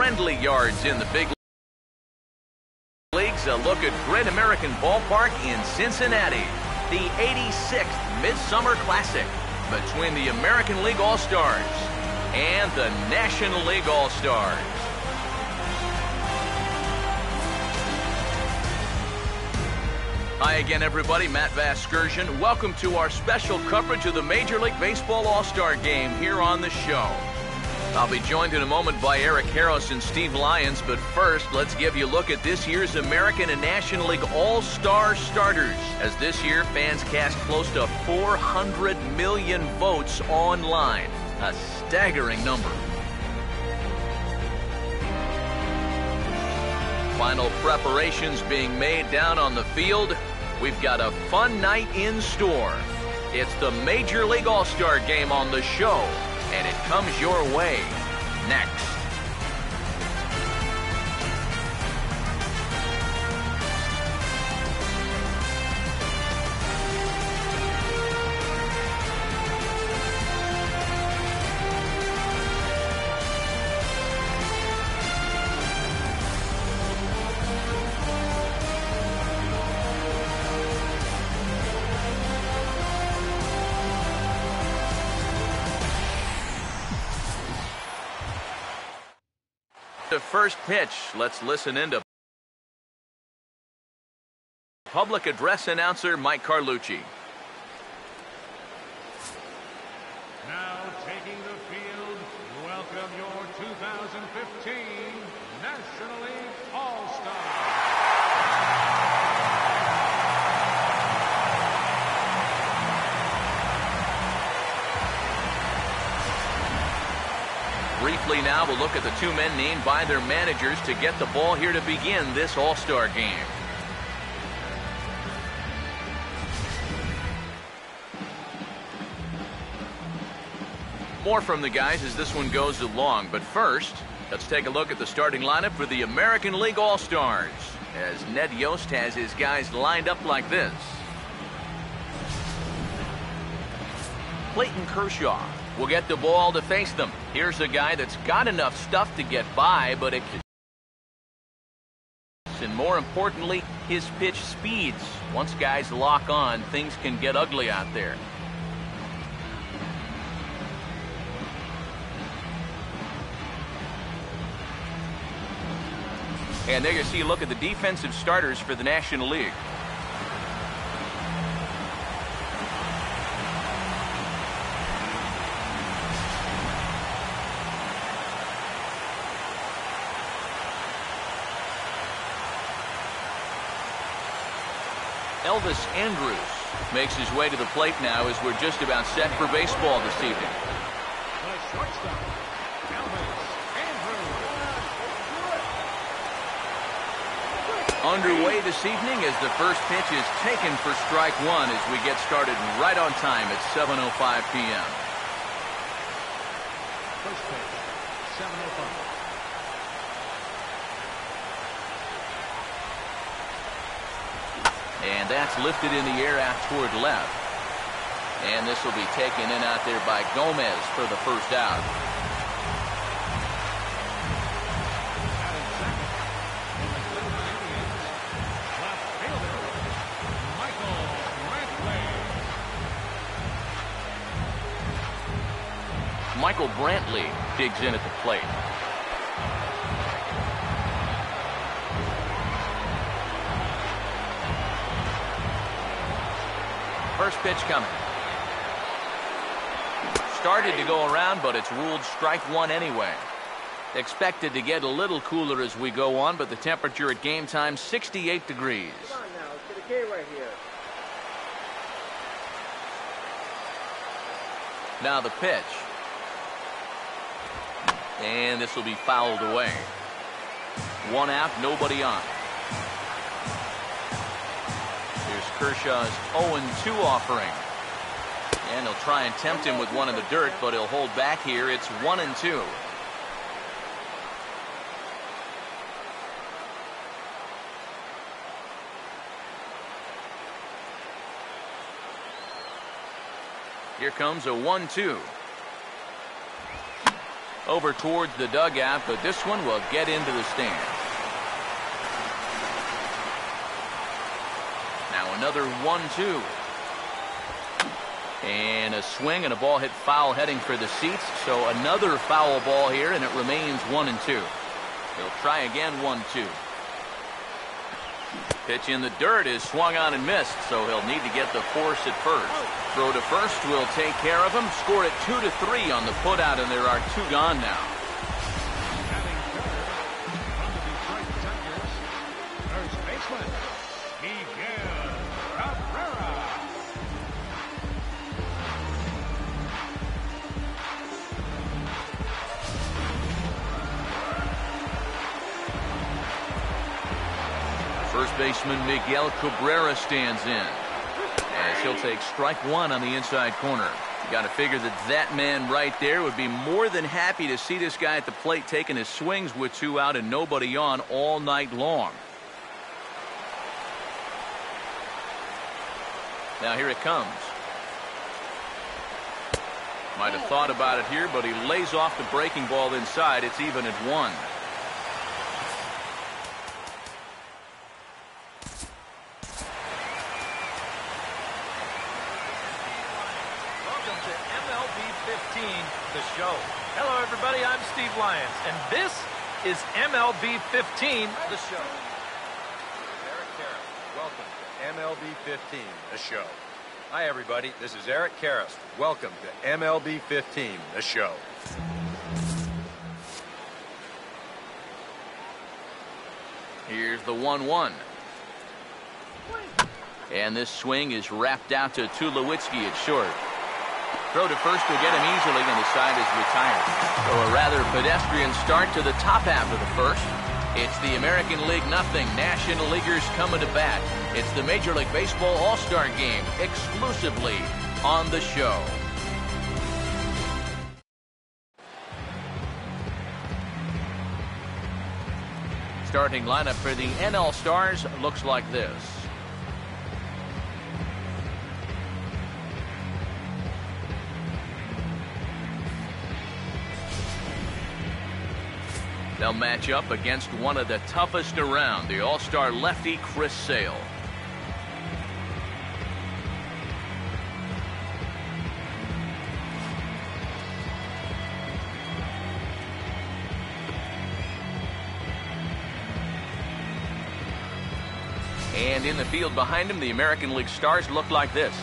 friendly yards in the big leagues. A look at Great American Ballpark in Cincinnati. The 86th Midsummer Classic between the American League All-Stars and the National League All-Stars. Hi again, everybody. Matt Vasgersian. Welcome to our special coverage of the Major League Baseball All-Star Game here on the show. I'll be joined in a moment by Eric Harris and Steve Lyons, but first, let's give you a look at this year's American and National League All-Star starters. As this year, fans cast close to 400 million votes online. A staggering number. Final preparations being made down on the field. We've got a fun night in store. It's the Major League All-Star Game on the show, and it comes your way next. The first pitch, let's listen into public address announcer Mike Carlucci. Now taking the field, welcome your 2015 National League All-Stars. Briefly now, we'll look at the two men named by their managers to get the ball here to begin this All-Star Game. More from the guys as this one goes along, but first, let's take a look at the starting lineup for the American League All-Stars, as Ned Yost has his guys lined up like this. Clayton Kershaw will get the ball to face them. Here's a guy that's got enough stuff to get by, but it can, and more importantly, his pitch speeds. Once guys lock on, things can get ugly out there. And there you see a look at the defensive starters for the National League. Elvis Andrus makes his way to the plate now as we're just about set for baseball this evening. The shortstop, Elvis Andrus. Underway this evening as the first pitch is taken for strike one as we get started right on time at 7:05 p.m. First pitch, 7:05. And that's lifted in the air out toward left. And this will be taken in out there by Gomez for the first out. Michael Brantley digs in at the plate. First pitch coming. Started to go around, but it's ruled strike one anyway. Expected to get a little cooler as we go on, but the temperature at game time, 68 degrees. Come on now, let's get a K right here. Now the pitch. And this will be fouled away. One out, nobody on. Kershaw's 0-2 offering. And he'll try and tempt him with one in the dirt, but he'll hold back here. It's 1-2. Here comes a 1-2. over towards the dugout, but this one will get into the stands. Now another 1-2. And a swing and a ball hit foul heading for the seats. So another foul ball here, and it remains 1-2. He'll try again 1-2. Pitch in the dirt is swung on and missed, so he'll need to get the force at first. Throw to first will take care of him. Scored it 2-3 on the putout, and there are 2 gone now. Having from the Detroit Tigers, first baseman, Miguel Cabrera. First baseman Miguel Cabrera stands in, as he'll take strike 1 on the inside corner. You got to figure that man right there would be more than happy to see this guy at the plate taking his swings with 2 out and nobody on all night long. Now here it comes. Might have thought about it here, but he lays off the breaking ball inside. It's even at 1. The show. Hello, everybody. I'm Steve Lyons, and this is MLB 15, the show. Eric Karros. Welcome to MLB 15, the show. Hi, everybody. This is Eric Karros. Welcome to MLB 15, the show. Here's the 1-1. And this swing is wrapped out to Tulowitzki at short. Throw to first will get him easily, and the side is retired. So a rather pedestrian start to the top half of the first. It's the American League nothing. National Leaguers coming to bat. It's the Major League Baseball All-Star Game exclusively on the show. Starting lineup for the NL Stars looks like this. They'll match up against one of the toughest around, the All-Star lefty Chris Sale. And in the field behind him, the American League Stars look like this.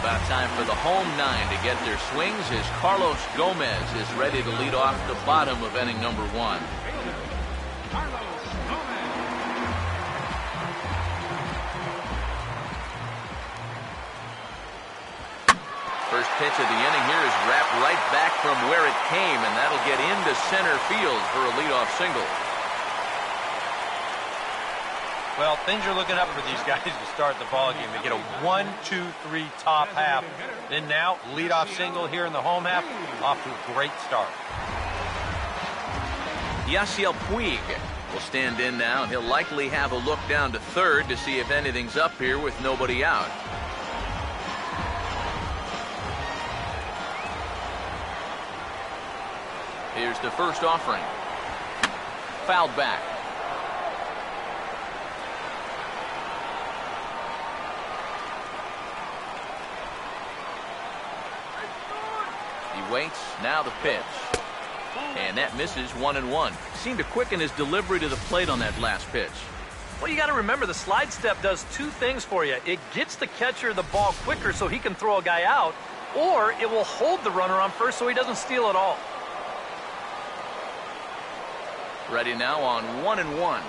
About time for the home 9 to get their swings as Carlos Gomez is ready to lead off the bottom of inning number 1. Carlos Gomez. First pitch of the inning here is wrapped right back from where it came, and that'll get into center field for a leadoff single. Well, things are looking up for these guys to start the ball game. They get a 1-2-3 top half. Then now, leadoff single here in the home half. Off to a great start. Yasiel Puig will stand in now, and he'll likely have a look down to third to see if anything's up here with nobody out. Here's the first offering. Fouled back. He waits. Now the pitch. And that misses 1-1. Seemed to quicken his delivery to the plate on that last pitch. Well, you got to remember the slide step does 2 things for you. It gets the catcher the ball quicker so he can throw a guy out, or it will hold the runner on first so he doesn't steal it all. Ready now on 1-1.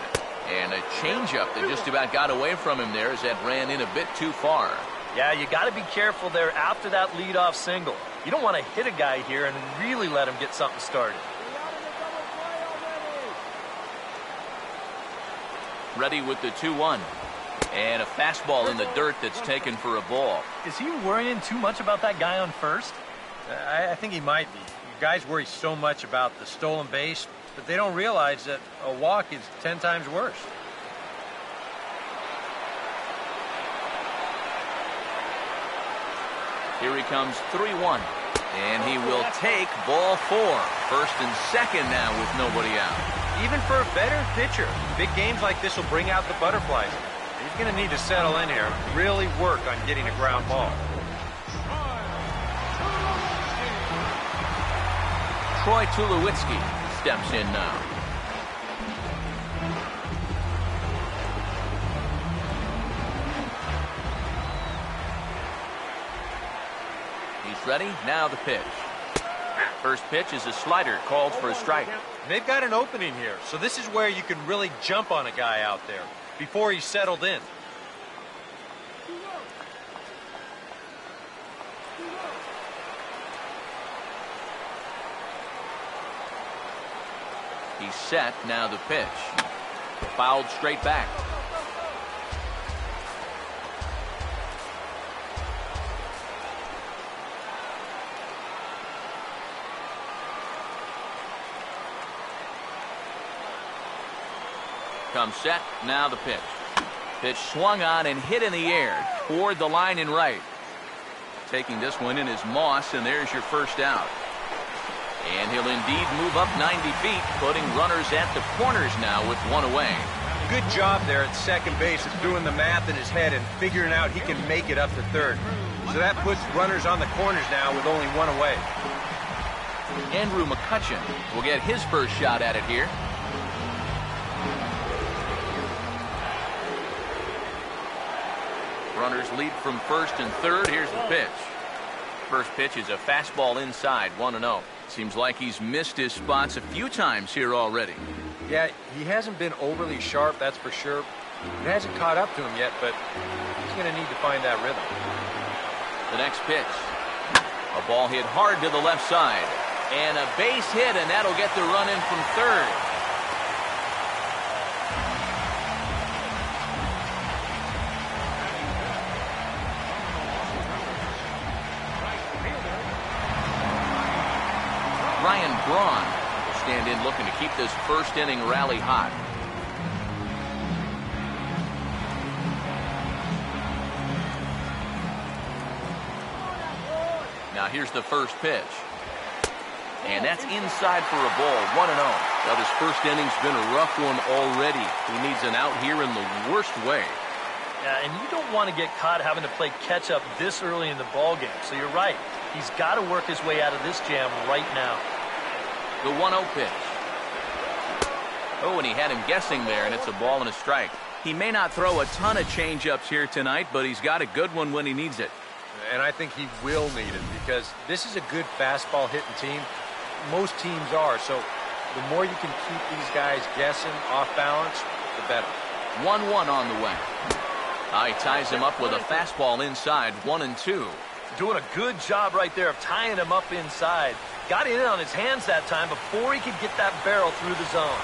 And a changeup that just about got away from him there as that ran in a bit too far. Yeah, you got to be careful there after that leadoff single. You don't want to hit a guy here and really let him get something started. Ready with the 2-1. And a fastball in the dirt that's taken for a ball. Is he worrying too much about that guy on first? I think he might be. Guys worry so much about the stolen base, but they don't realize that a walk is 10 times worse. Here he comes 3-1. And he will take ball 4. First and second now with nobody out. Even for a veteran pitcher, big games like this will bring out the butterflies. He's going to need to settle in here, really work on getting a ground ball. Troy Tulowitzki steps in now. He's ready. Now the pitch. First pitch is a slider called for a strike. They've got an opening here, so this is where you can really jump on a guy out there before he's settled in. He's set. Now the pitch. Fouled straight back. Comes set. Now the pitch. Pitch swung on and hit in the air toward the line and right. Taking this one in is Moss, and there's your first out. And he'll indeed move up 90 feet, putting runners at the corners now with one away. Good job there at second base of doing the math in his head and figuring out he can make it up to third. So that puts runners on the corners now with only one away. Andrew McCutchen will get his first shot at it here. Runners lead from first and third. Here's the pitch. First pitch is a fastball inside, 1-0. Seems like he's missed his spots a few times here already. Yeah, he hasn't been overly sharp, that's for sure. It hasn't caught up to him yet, but he's going to need to find that rhythm. The next pitch. A ball hit hard to the left side. And a base hit, and that'll get the run in from third. Ryan Braun will stand in looking to keep this first inning rally hot. Now here's the first pitch. And that's inside for a ball, 1-0. Now this first inning's been a rough one already. He needs an out here in the worst way. Yeah, and you don't want to get caught having to play catch up this early in the ball game. So you're right. He's got to work his way out of this jam right now. The 1-0 pitch. Oh, and he had him guessing there, and it's a ball and a strike. He may not throw a ton of changeups here tonight, but he's got a good one when he needs it. And I think he will need it because this is a good fastball hitting team. Most teams are, so the more you can keep these guys guessing off balance, the better. 1-1 on the way. He ties him up with a fastball inside, 1-2. Doing a good job right there of tying him up inside. Got it in on his hands that time before he could get that barrel through the zone.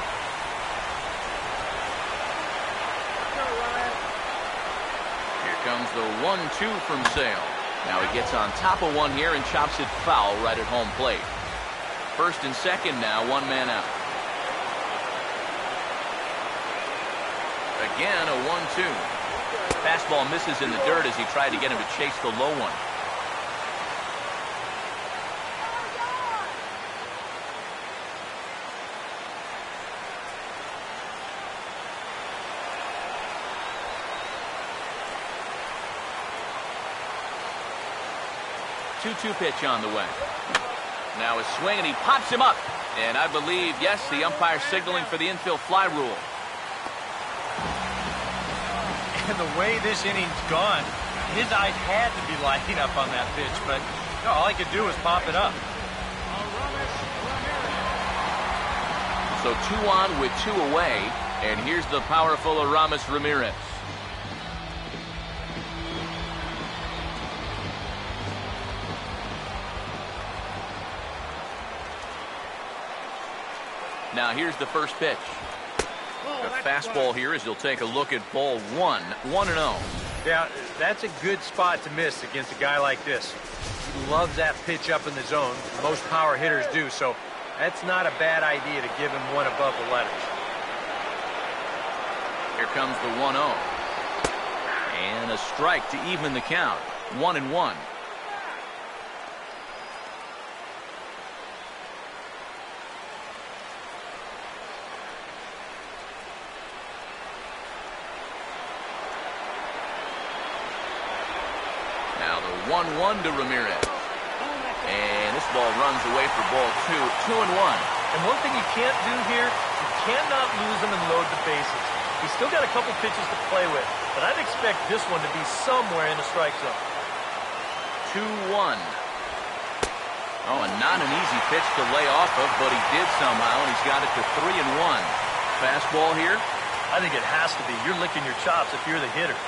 Here comes the 1-2 from Sale. Now he gets on top of one here and chops it foul right at home plate. First and second now, one man out. Again, a 1-2. Fastball misses in the dirt as he tried to get him to chase the low one. Two-two pitch on the way. Now a swing, and he pops him up. And I believe, yes, the umpire signaling for the infield fly rule. And the way this inning's gone, his eyes had to be lighting up on that pitch, but no, all he could do was pop it up. So 2 on with 2 away, and here's the powerful Aramis Ramirez. Now here's the first pitch. A fastball here as he'll take a look at ball 1. 1-0. Yeah, That's a good spot to miss against a guy like this. He loves that pitch up in the zone. Most power hitters do, so that's not a bad idea to give him one above the letters. Here comes the 1-0. And a strike to even the count. 1-1. Now the 1-1 to Ramirez. And this ball runs away for ball 2. 2-1. And one thing you can't do here, you cannot lose them and load the bases. He's still got a couple pitches to play with, but I'd expect this one to be somewhere in the strike zone. 2-1. Oh, and not an easy pitch to lay off of, but he did somehow, and he's got it to 3-1. Fastball here? I think it has to be. You're licking your chops if you're the hitter.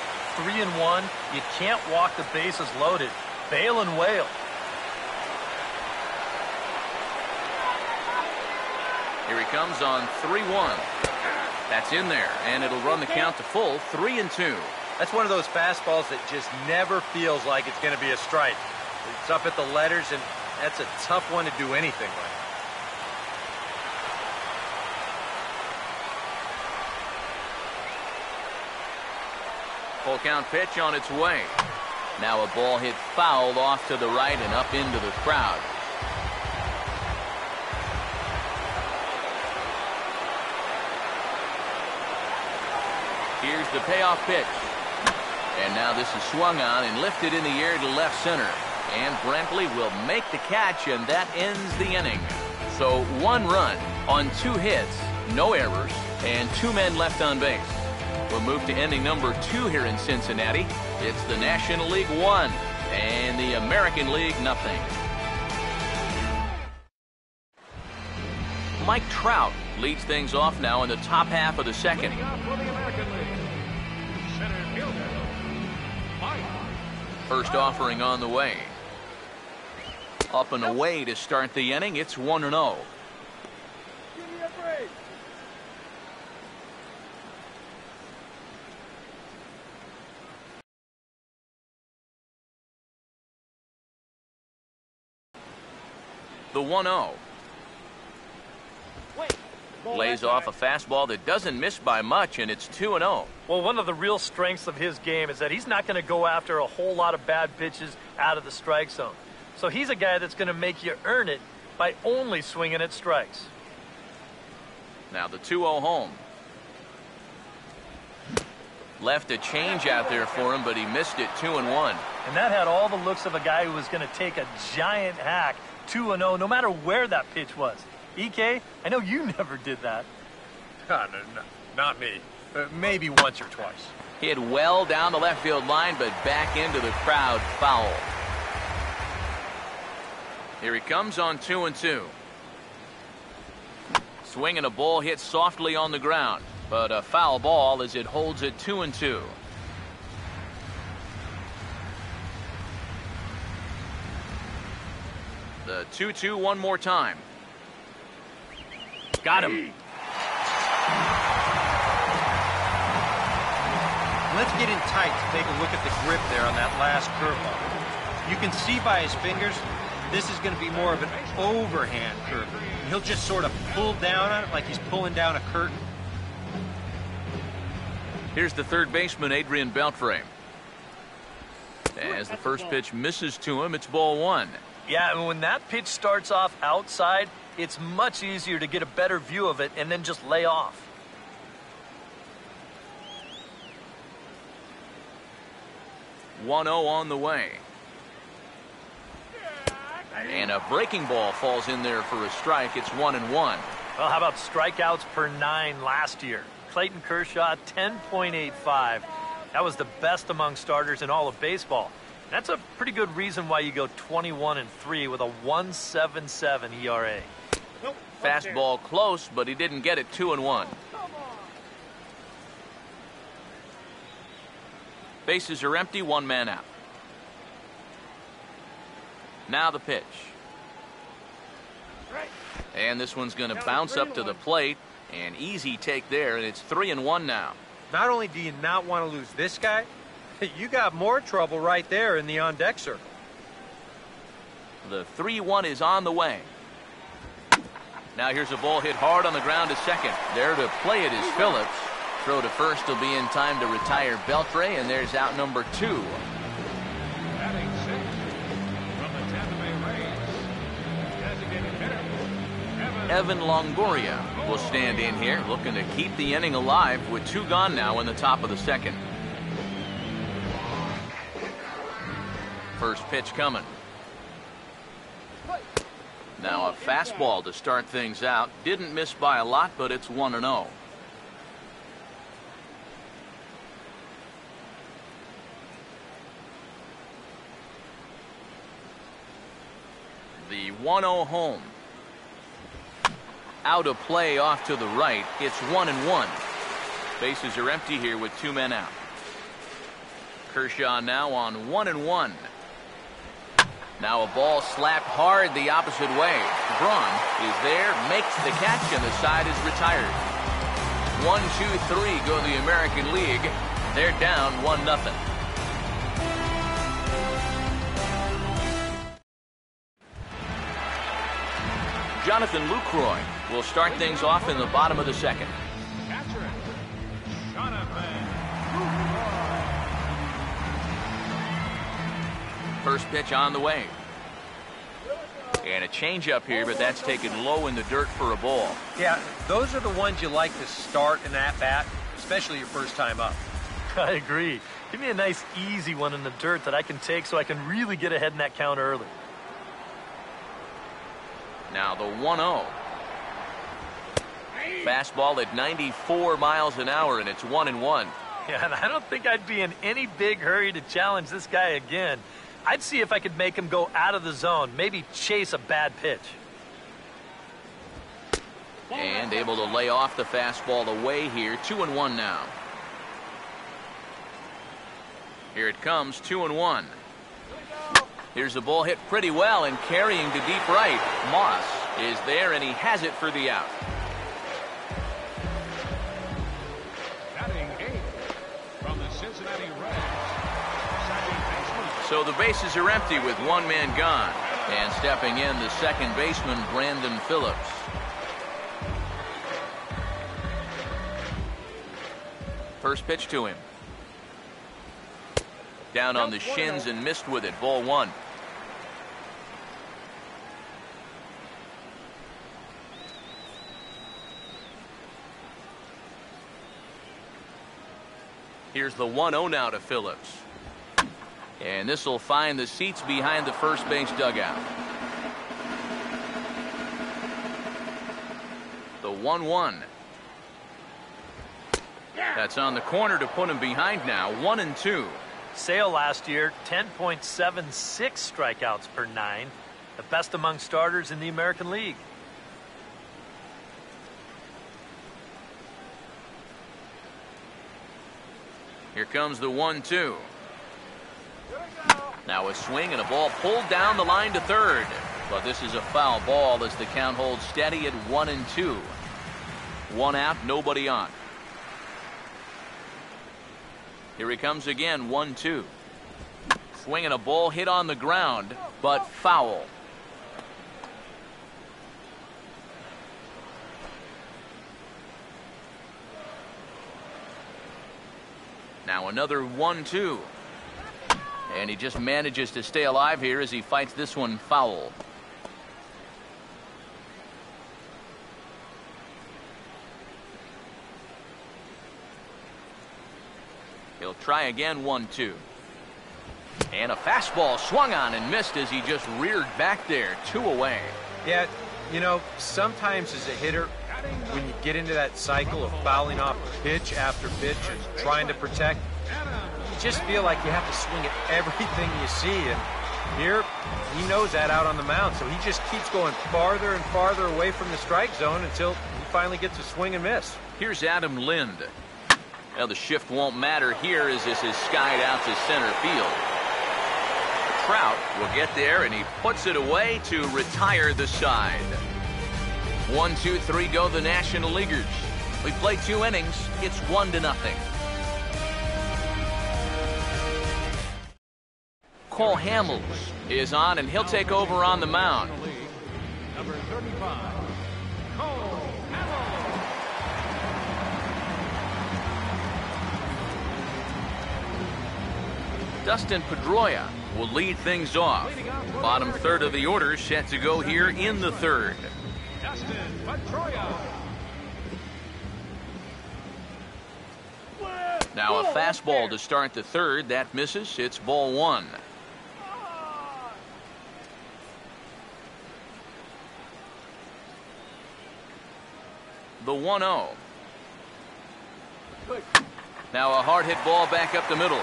3-1. You can't walk the bases loaded. Bail and wail. Here he comes on 3-1. That's in there, and it'll run the count to full. 3-2. That's one of those fastballs that just never feels like it's going to be a strike. It's up at the letters, and that's a tough one to do anything with. Full count pitch on its way. Now a ball hit foul off to the right and up into the crowd. Here's the payoff pitch. And now this is swung on and lifted in the air to left center. And Brantley will make the catch, and that ends the inning. So 1 run on 2 hits, no errors, and 2 men left on base. We'll move to inning number 2 here in Cincinnati. It's the National League 1 and the American League nothing. Mike Trout leads things off now in the top half of the second. Leading off for the American League, center fielder, Mike. First offering on the way. Up and away to start the inning. It's 1-0. Give me a break. The 1-0. Lays off a fastball that doesn't miss by much, and it's 2-0. Well, one of the real strengths of his game is that he's not going to go after a whole lot of bad pitches out of the strike zone. So he's a guy that's going to make you earn it by only swinging at strikes. Now the 2-0 home. Left a change out there for him, but he missed it. 2-1. And that had all the looks of a guy who was going to take a giant hack. 2-0, no matter where that pitch was. EK, I know you never did that. No, not me. Maybe once or twice. Hit well down the left field line, but back into the crowd. Foul. Here he comes on 2-2. Swinging a ball hit softly on the ground, but a foul ball as it holds it 2-2. The 2-2 one more time. Got him. Let's get in tight to take a look at the grip there on that last curveball. You can see by his fingers, this is going to be more of an overhand curve. He'll just sort of pull down on it like he's pulling down a curtain. Here's the third baseman, Adrian Beltre. As the first pitch misses to him, it's ball 1. Yeah, and when that pitch starts off outside, it's much easier to get a better view of it and then just lay off. One 0 on the way. And a breaking ball falls in there for a strike. It's 1-1. Well, how about strikeouts per 9 last year? Clayton Kershaw, 10.85. That was the best among starters in all of baseball. That's a pretty good reason why you go 21-3 with a 1.77 ERA. Fastball close, but he didn't get it. 2-1. Bases are empty, 1 man out. Now the pitch. And this one's going to bounce up to the plate. An easy take there, and it's 3-1 now. Not only do you not want to lose this guy, You got more trouble right there in the on-deck circle. The 3-1 is on the way. Now here's a ball hit hard on the ground to second. There to play it is Phillips. Throw to first will be in time to retire Beltre, and there's out number 2. Batting sixth from the Tampa Bay Rays. Designated hitter, Evan Longoria will stand in here, looking to keep the inning alive with 2 gone now in the top of the second. First pitch coming. Now a fastball to start things out. Didn't miss by a lot, but it's 1-0. The 1-0 home. Out of play off to the right. It's 1-1. Bases are empty here with 2 men out. Kershaw now on 1-1. Now a ball slapped hard the opposite way. Braun is there, makes the catch, and the side is retired. 1-2-3 go the American League. They're down 1-0. Jonathan Lucroy will start things off in the bottom of the second. catcher, Jonathan Lucroy. First pitch on the way. And a changeup here, but that's taken low in the dirt for a ball. Yeah, those are the ones you like to start an at-bat, especially your first time up. I agree. Give me a nice, easy one in the dirt that I can take so I can really get ahead in that count early. Now the 1-0. Fastball at 94 miles an hour, and it's 1-1. Yeah, and I don't think I'd be in any big hurry to challenge this guy again. I'd see if I could make him go out of the zone, maybe chase a bad pitch. And able to lay off the fastball away here. 2-1 now. Here it comes, 2-1. Here's the ball hit pretty well and carrying to deep right. Moss is there, and he has it for the out. Batting eighth from the Cincinnati Reds. Second baseman. So the bases are empty with 1 man gone. And stepping in, the second baseman, Brandon Phillips. First pitch to him. Down on the shins and missed with it. Ball 1. Here's the 1-0 now to Phillips. And this will find the seats behind the first base dugout. The 1-1. That's on the corner to put him behind now. 1-2. Sale last year, 10.76 strikeouts per 9. The best among starters in the American League. Here comes the 1-2. Now a swing and a ball pulled down the line to third. But this is a foul ball as the count holds steady at 1-2. 1 out, nobody on. Here he comes again, 1-2. Swinging a ball hit on the ground, but foul. Now another 1-2. And he just manages to stay alive here as he fights this one foul. He'll try again, 1-2. And a fastball swung on and missed as he just reared back there. 2 away. Yeah, you know, sometimes as a hitter, when you get into that cycle of fouling off pitch after pitch and trying to protect, you just feel like you have to swing at everything you see. And here, he knows that out on the mound, so he just keeps going farther and farther away from the strike zone until he finally gets a swing and miss. Here's Adam Lind. Well, the shift won't matter here as this is skied out to center field. Trout will get there, and he puts it away to retire the side. 1-2-3 go the National Leaguers. We play 2 innings. It's 1-0. Cole Hamels is on, and he'll take over on the mound. Number 35, Cole Hamels. Dustin Pedroia will lead things off. Bottom third of the order set to go here in the third. Dustin Pedroia. Now a fastball to start the third. That misses. It's ball one. The 1-0. Now a hard hit ball back up the middle.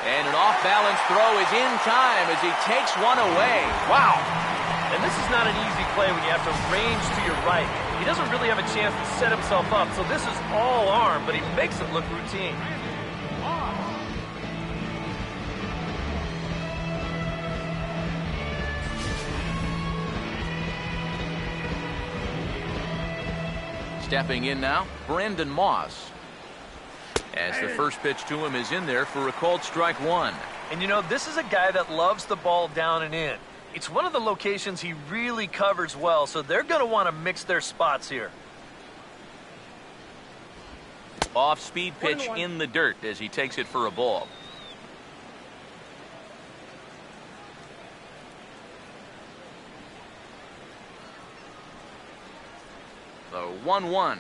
And an off-balance throw is in time as he takes one away. Wow. And this is not an easy play when you have to range to your right. He doesn't really have a chance to set himself up, so this is all arm, but he makes it look routine. Stepping in now, Brandon Moss. As the first pitch to him is in there for a called strike one. And you know, this is a guy that loves the ball down and in. It's one of the locations he really covers well, so they're going to want to mix their spots here. Off-speed pitch in the dirt as he takes it for a ball. The 1-1.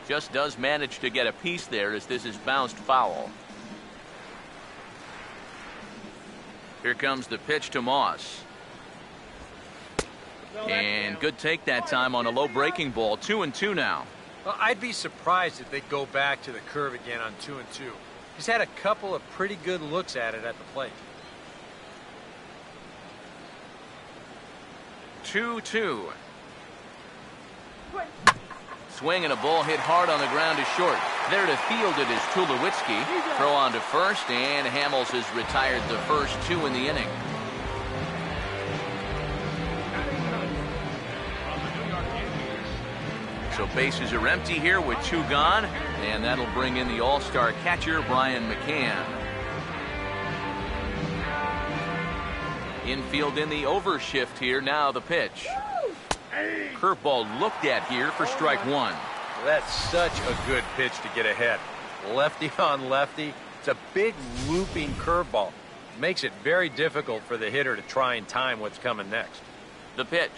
Just does manage to get a piece there as this is bounced foul. Here comes the pitch to Moss. And good take that time on a low breaking ball. 2-2 now. Well, I'd be surprised if they go back to the curve again on 2-2. He's had a couple of pretty good looks at it at the plate. 2-2. Swing and a ball hit hard on the ground is short. There to field it is Tulowitzki. Throw on to first, and Hamels has retired the first two in the inning. So bases are empty here with two gone, and that'll bring in the all-star catcher, Brian McCann. Infield in the overshift here. Now the pitch. Curveball looked at here for strike one. Well, that's such a good pitch to get ahead. Lefty on lefty. It's a big looping curveball. It makes it very difficult for the hitter to try and time what's coming next. The pitch.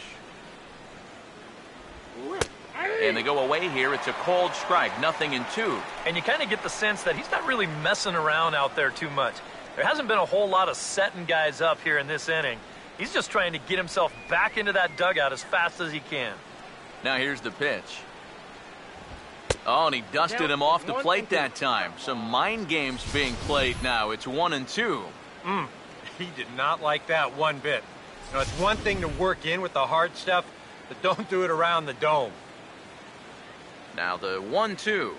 And they go away here. It's a cold strike, 0-2. And you kind of get the sense that he's not really messing around out there too much. There hasn't been a whole lot of setting guys up here in this inning. He's just trying to get himself back into that dugout as fast as he can. Now here's the pitch. Oh, and he dusted him off the plate that time. Some mind games being played now. It's 1-2. He did not like that one bit. You know, it's one thing to work in with the hard stuff, but don't do it around the dome. Now the 1-2.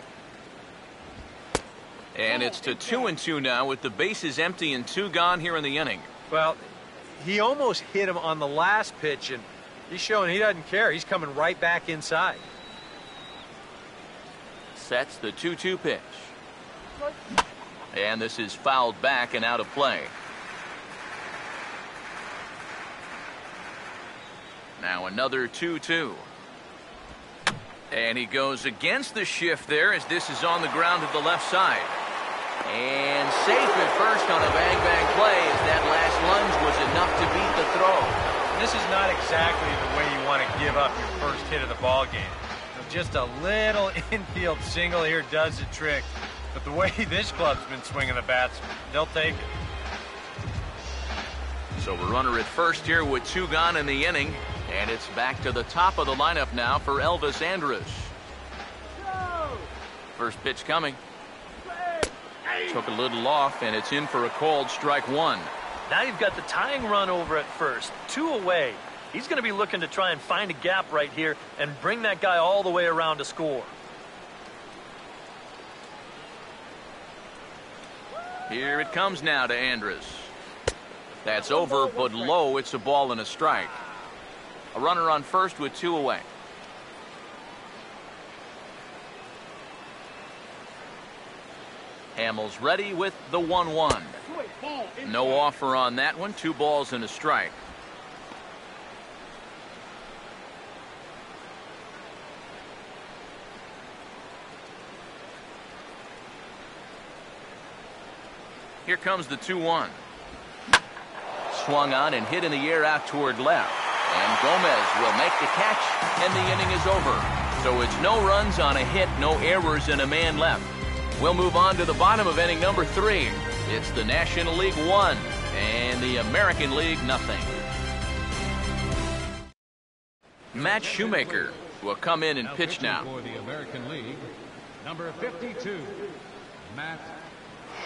And it's to 2-2 now with the bases empty and two gone here in the inning. Well, he almost hit him on the last pitch, and he's showing he doesn't care. He's coming right back inside. Sets the 2-2 pitch. And this is fouled back and out of play. Now another 2-2. And he goes against the shift there as this is on the ground to the left side. And safe at first on a bang-bang play as that last lunge was enough to beat the throw. This is not exactly the way you want to give up your first hit of the ball game. Just a little infield single here does the trick. But the way this club's been swinging the bats, they'll take it. So a runner at first here with two gone in the inning. And it's back to the top of the lineup now for Elvis Andrus. First pitch coming. Took a little off, and it's in for a called strike one. Now you've got the tying run over at first. Two away. He's going to be looking to try and find a gap right here and bring that guy all the way around to score. Here it comes now to Andrus. That's over, but low. It's a ball and a strike. A runner on first with two away. Hamels ready with the 1-1. No offer on that one. 2 balls and a strike. Here comes the 2-1. Swung on and hit in the air out toward left. And Gomez will make the catch, and the inning is over. So it's no runs on a hit, no errors, and a man left. We'll move on to the bottom of inning number 3. It's the National League 1 and the American League nothing. Matt Shoemaker will come in and pitch now. For the American League, number 52, Matt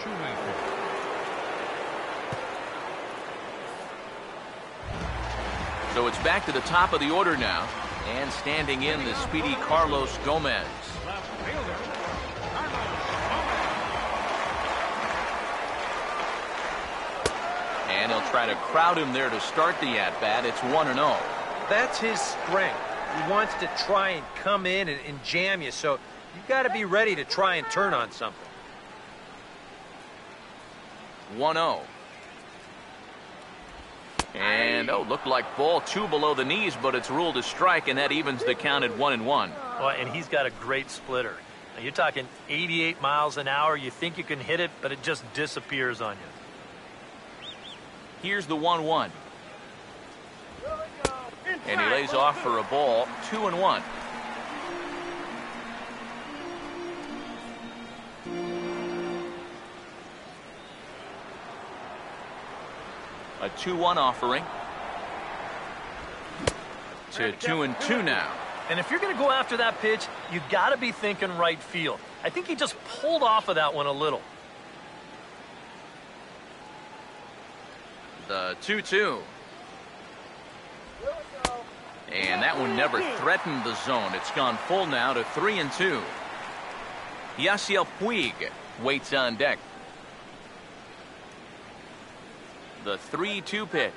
Shoemaker. So it's back to the top of the order now, and standing in the speedy Carlos Gomez. Left fielder, Carlos Gomez. And he'll try to crowd him there to start the at-bat. It's 1-0. That's his strength. He wants to try and come in and jam you, so you've got to be ready to try and turn on something. 1-0. And, looked like ball 2 below the knees, but it's ruled a strike, and that evens the count at 1-1. Well, and he's got a great splitter. Now, you're talking 88 miles an hour. You think you can hit it, but it just disappears on you. Here's the 1-1. And he lays off for a ball. 2-1. A 2-1 offering. To 2-2 now. And if you're going to go after that pitch, you got to be thinking right field. I think he just pulled off of that one a little. The 2-2. And that one never threatened the zone. It's gone full now to 3-2. Yasiel Puig waits on deck. The 3-2 pitch.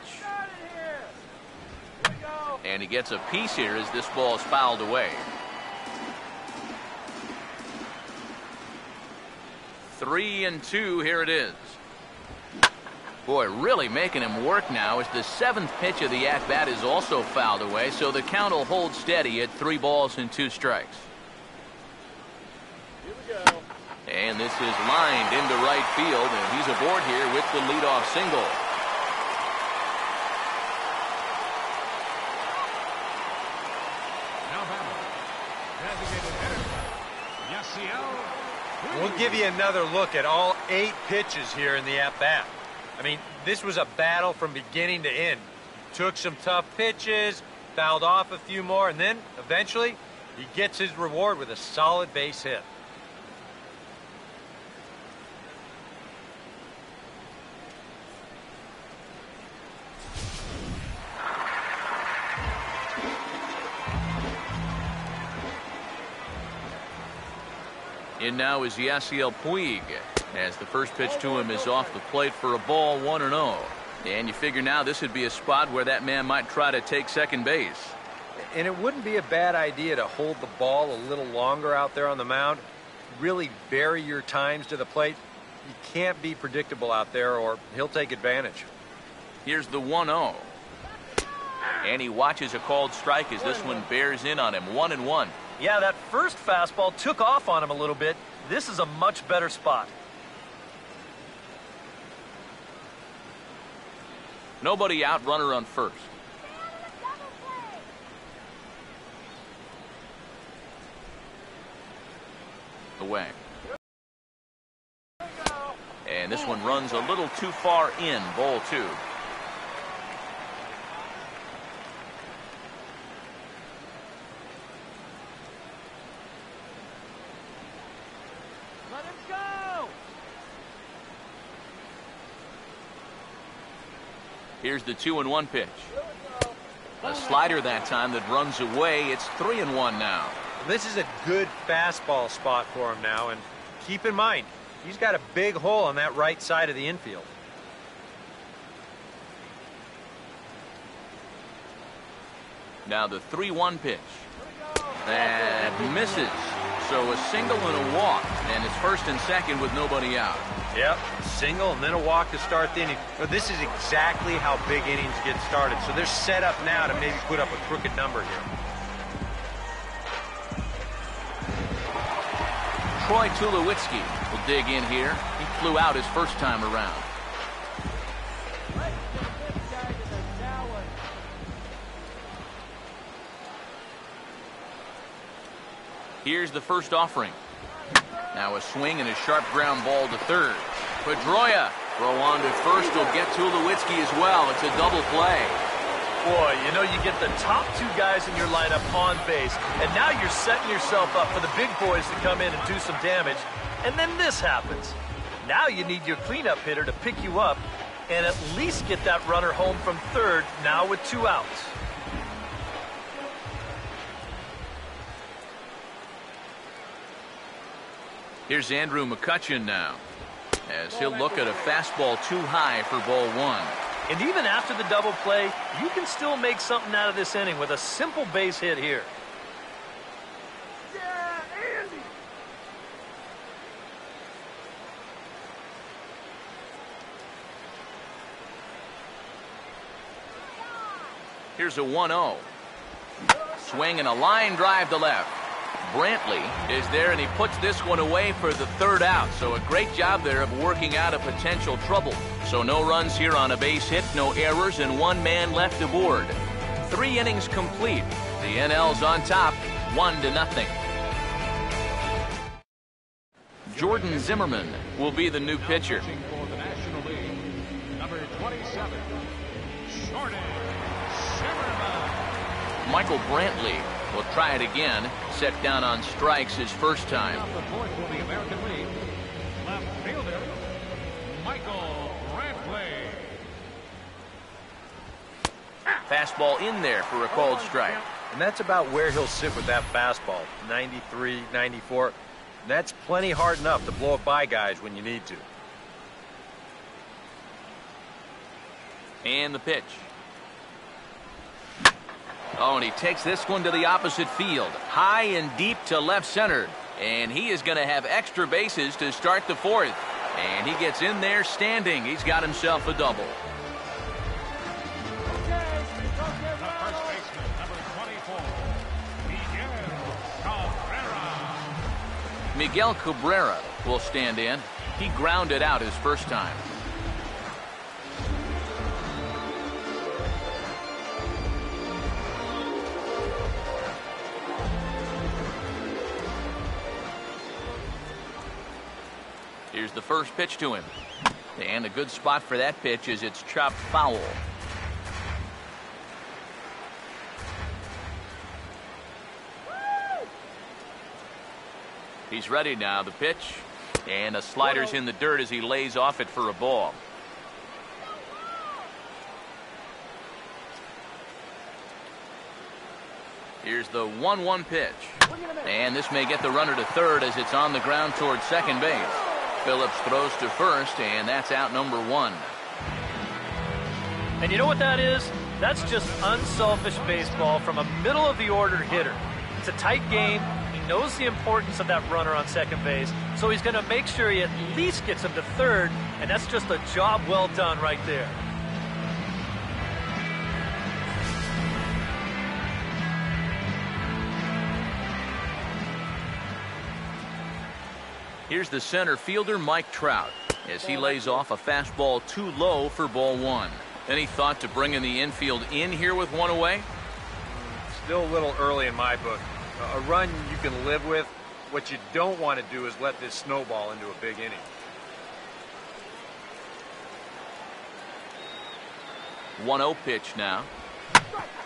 And he gets a piece here as this ball is fouled away. 3-2, here it is. Boy, really making him work now as the 7th pitch of the at-bat is also fouled away, so the count will hold steady at 3 balls and 2 strikes. Here we go. And this is lined into right field, and he's aboard here with the leadoff single. Now batting, designated hitter, Yasiel. We'll give you another look at all 8 pitches here in the at-bat. I mean, this was a battle from beginning to end. Took some tough pitches, fouled off a few more, and then eventually he gets his reward with a solid base hit. In now is Yasiel Puig, as the first pitch to him is off the plate for a ball, 1-0. And you figure now this would be a spot where that man might try to take second base. And it wouldn't be a bad idea to hold the ball a little longer out there on the mound. Really vary your times to the plate. You can't be predictable out there or he'll take advantage. Here's the 1-0. And he watches a called strike as this one bears in on him, 1-1. Yeah, that first fastball took off on him a little bit. This is a much better spot. Nobody out, runner on first. Away. And this one runs a little too far in, ball 2. Let him go. Here's the 2-1 pitch. A slider that time that runs away. It's 3-1 now. This is a good fastball spot for him now, and keep in mind, he's got a big hole on that right side of the infield. Now the 3-1 pitch. That misses. So a single and a walk, and it's first and second with nobody out. Yep, single and then a walk to start the inning. But this is exactly how big innings get started. So they're set up now to maybe put up a crooked number here. Troy Tulowitzki will dig in here. He flew out his first time around. Here's the first offering. Now a swing and a sharp ground ball to third. Pedroia throw on to first will get Tulowitzki as well. It's a double play. Boy, you know, you get the top two guys in your lineup on base, and now you're setting yourself up for the big boys to come in and do some damage, and then this happens. Now you need your cleanup hitter to pick you up and at least get that runner home from third, now with 2 outs. Here's Andrew McCutchen now, as he'll look at a fastball too high for ball 1. And even after the double play, you can still make something out of this inning with a simple base hit here. Yeah, Andy! Here's a 1-0. Swing and a line drive to left. Brantley is there, and he puts this one away for the third out. So a great job there of working out a potential trouble. So no runs here on a base hit, no errors, and 1 man left aboard. 3 innings complete. The NL's on top, 1-0. Jordan Zimmerman will be the new pitcher. For the National League, number 27, Jordan Zimmerman. Michael Brantley will try it again. Set down on strikes his first time. Off the board for the American League, left fielder, Michael Brantley. Fastball in there for a called strike. And that's about where he'll sit with that fastball, 93, 94. That's plenty hard enough to blow it by guys when you need to. And the pitch. Oh, and he takes this one to the opposite field. High and deep to left center. And he is going to have extra bases to start the 4th. And he gets in there standing. He's got himself a double. The first baseman, number 24, Miguel Cabrera. Miguel Cabrera will stand in. He grounded out his first time. Here's the first pitch to him. And a good spot for that pitch is it's chopped foul. He's ready now. The pitch. And a slider's in the dirt as he lays off it for a ball. Here's the 1-1 pitch. And this may get the runner to third as it's on the ground towards second base. Phillips throws to first, and that's out number 1. And you know what that is? That's just unselfish baseball from a middle-of-the-order hitter. It's a tight game. He knows the importance of that runner on second base, so he's going to make sure he at least gets him to third, and that's just a job well done right there. Here's the center fielder, Mike Trout, as he lays off a fastball too low for ball 1. Any thought to bringing the infield in here with 1 away? Still a little early in my book. A run you can live with. What you don't want to do is let this snowball into a big inning. 1-0 pitch now.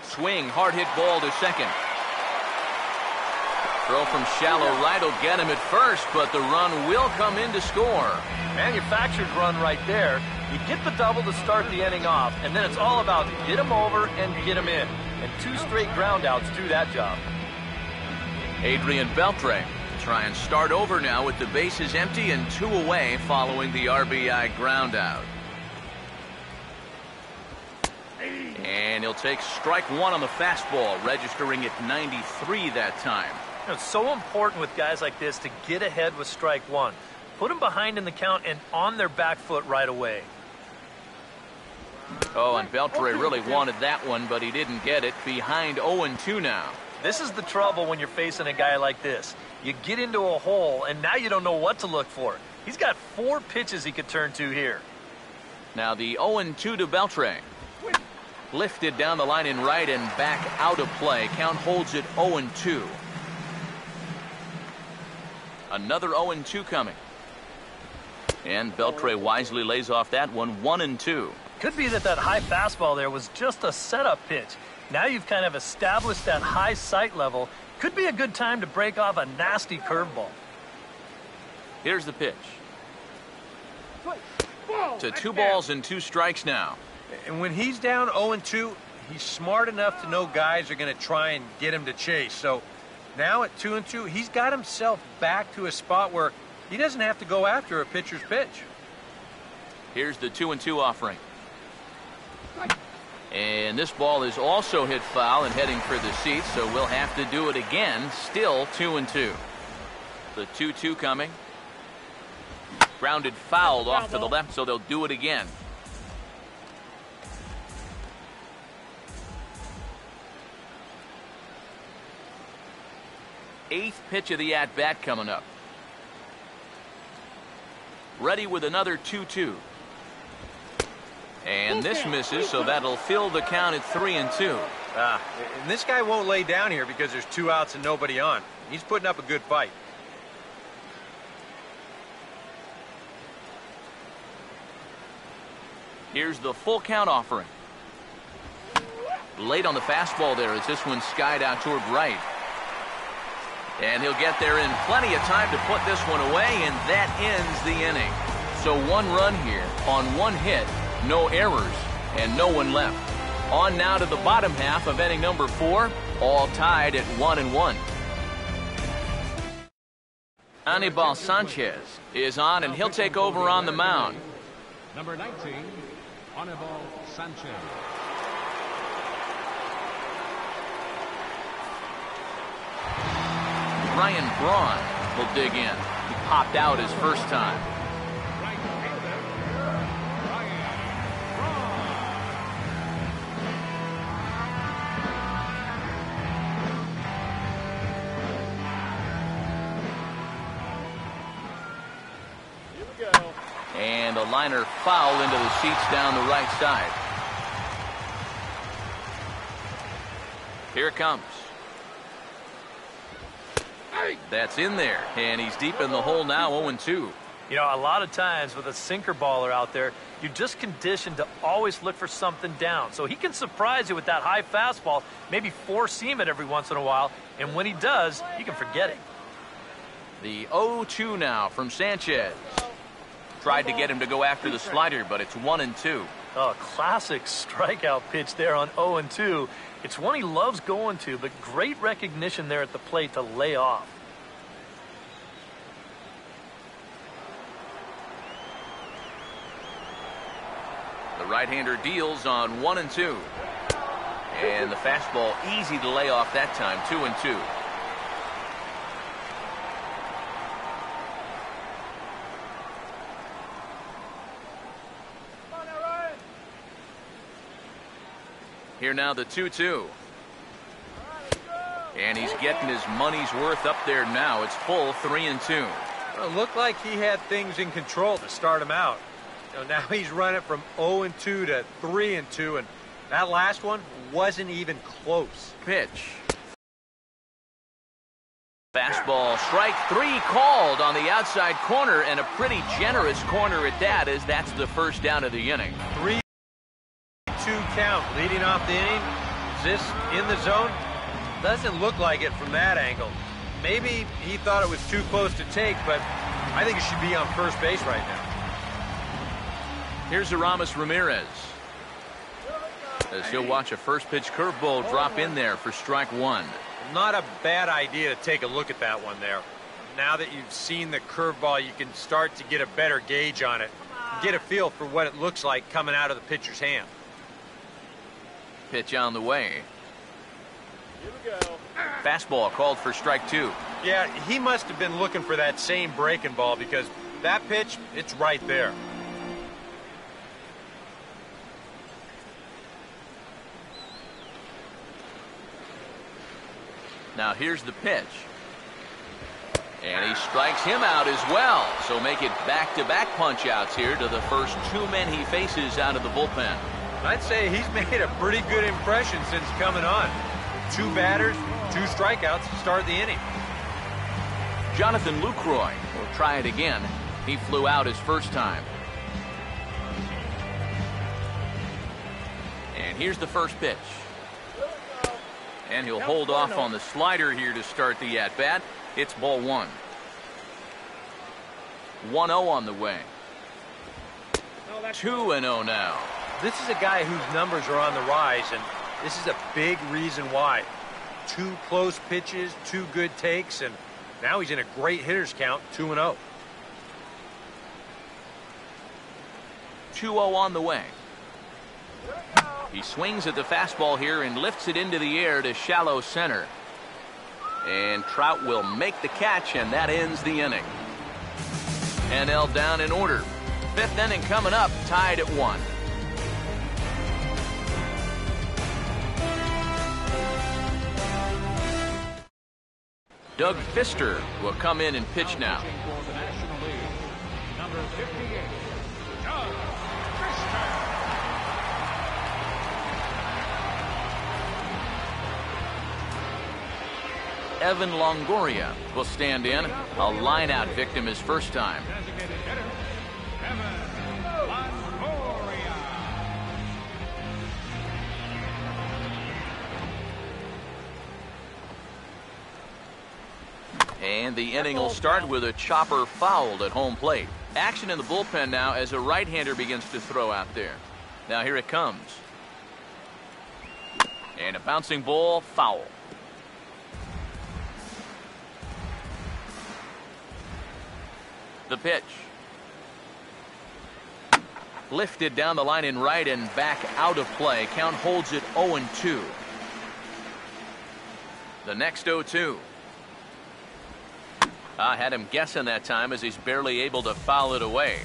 Swing, hard hit ball to second. Throw from shallow right will get him at first, but the run will come in to score. Manufactured run right there. You get the double to start the inning off, and then it's all about get him over and get him in. And 2 straight groundouts do that job. Adrian Beltre try and start over now with the bases empty and 2 away following the RBI groundout. And he'll take strike 1 on the fastball, registering at 93 that time. It's so important with guys like this to get ahead with strike one. Put them behind in the count and on their back foot right away. Oh, and Beltre really wanted that one, but he didn't get it. Behind 0-2 now. This is the trouble when you're facing a guy like this. You get into a hole, and now you don't know what to look for. He's got 4 pitches he could turn to here. Now the 0-2 to Beltre. Lifted down the line in right and back out of play. Count holds it 0-2. Another 0-2 coming. And Beltre wisely lays off that one, 1-2. Could be that high fastball there was just a setup pitch. Now you've kind of established that high sight level. Could be a good time to break off a nasty curveball. Here's the pitch. To 2 balls and 2 strikes now. And when he's down 0-2, he's smart enough to know guys are going to try and get him to chase. So now at 2-2, he's got himself back to a spot where he doesn't have to go after a pitcher's pitch. Here's the 2-2 offering. And this ball is also hit foul and heading for the seats, so we'll have to do it again. Still 2-2. The 2-2 coming. Grounded fouled off to the left, so they'll do it again. Eighth pitch of the at-bat coming up. Ready with another 2-2. And this misses, so that'll fill the count at 3-2. And this guy won't lay down here because there's 2 outs and nobody on. He's putting up a good fight. Here's the full count offering. Late on the fastball there as this one skied out toward right. And he'll get there in plenty of time to put this one away, and that ends the inning. So 1 run here on 1 hit, no errors, and no one left. On now to the bottom half of inning number 4, all tied at 1-1. Anibal Sanchez is on, and he'll take over on the mound. Number 19, Anibal Sanchez. Ryan Braun will dig in. He popped out his first time. Right fielder, Ryan Braun. Here we go. And a liner foul into the seats down the right side. Here it comes. That's in there, and he's deep in the hole now, 0-2. You know, a lot of times with a sinker baller out there, you're just conditioned to always look for something down. So he can surprise you with that high fastball, maybe 4-seam it every once in a while, and when he does, you can forget it. The 0-2 now from Sanchez. Tried to get him to go after the slider, but it's 1-2. Oh, classic strikeout pitch there on 0-2. It's one he loves going to, but great recognition there at the plate to lay off. The right-hander deals on 1-2. And the fastball easy to lay off that time, 2-2. Here now the 2-2. And he's getting his money's worth up there now. It's full 3-2. Well, it looked like he had things in control to start him out. You know, now he's running from 0-2 to 3-2, and that last one wasn't even close. Pitch. Fastball, strike 3 called on the outside corner, and a pretty generous corner at that, as that's the first down of the inning. 3-2 count leading off the inning. Is this in the zone? Doesn't look like it from that angle. Maybe he thought it was too close to take, but I think it should be on first base right now. Here's Aramis Ramirez, as he'll watch a first pitch curveball drop in there for strike 1. Not a bad idea to take a look at that one there. Now that you've seen the curveball, you can start to get a better gauge on it. Get a feel for what it looks like coming out of the pitcher's hand. Pitch on the way. Here we go. Fastball called for strike 2. Yeah, he must have been looking for that same breaking ball because that pitch, it's right there. Now here's the pitch. And he strikes him out as well. So make it back-to-back punch-outs here to the first 2 men he faces out of the bullpen. I'd say he's made a pretty good impression since coming on. 2 batters, 2 strikeouts to start the inning. Jonathan Lucroy will try it again. He flew out his first time. And here's the first pitch. And he'll hold off on the slider here to start the at-bat. It's ball 1. 1-0 on the way. 2-0 now. This is a guy whose numbers are on the rise, and this is a big reason why. 2 close pitches, 2 good takes, and now he's in a great hitter's count, 2-0. 2-0 on the way. He swings at the fastball here and lifts it into the air to shallow center. And Trout will make the catch, and that ends the inning. NL down in order. 5th inning coming up, tied at 1. Doug Fister will come in and pitch now. For the National League, number 58, Doug Fister. Evan Longoria will stand in. A line-out victim his first time. Designated hitter, Evan Longoria. And the inning will start with a chopper fouled at home plate. Action in the bullpen now as a right-hander begins to throw out there. Now here it comes. And a bouncing ball, foul. The pitch. Lifted down the line in right and back out of play. Count holds it 0-2. The next 0-2. I had him guessing that time as he's barely able to foul it away.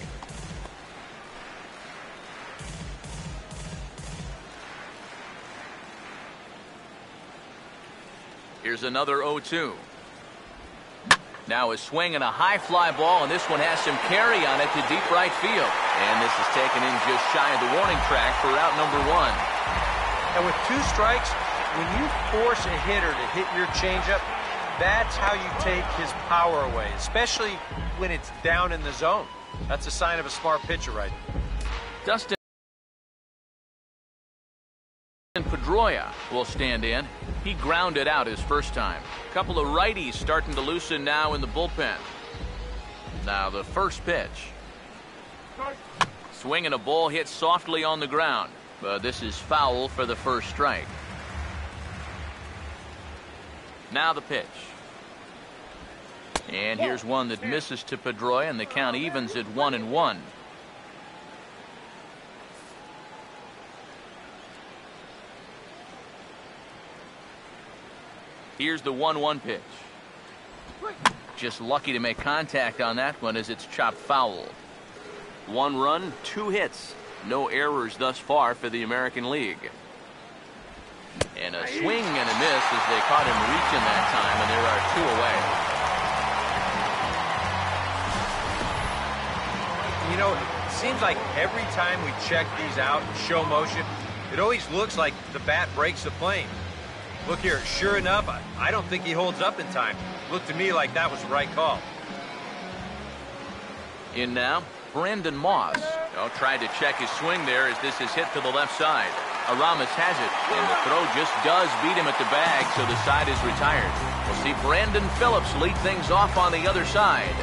Here's another 0-2. Now a swing and a high fly ball, and this one has some carry on it to deep right field. And this is taken in just shy of the warning track for out number 1. And with 2 strikes, when you force a hitter to hit your changeup, that's how you take his power away, especially when it's down in the zone. That's a sign of a smart pitcher right there. Dustin Pedroia will stand in. He grounded out his first time. A couple of righties starting to loosen now in the bullpen. Now the first pitch. Swinging a ball hit softly on the ground. But this is foul for the first strike. Now the pitch. And here's one that misses to Pedroia, and the count evens at 1-1. Here's the 1-1 pitch. Just lucky to make contact on that one as it's chopped foul. 1 run, 2 hits. No errors thus far for the American League. And a swing and a miss as they caught him reaching that time, and there are 2 away. You know, it seems like every time we check these out in show motion, it always looks like the bat breaks the plane. Look here, sure enough, I don't think he holds up in time. Looked to me like that was the right call. In now, Brandon Moss. Tried to check his swing there as this is hit to the left side. Aramis has it, and the throw just does beat him at the bag, so the side is retired. We'll see Brandon Phillips lead things off on the other side.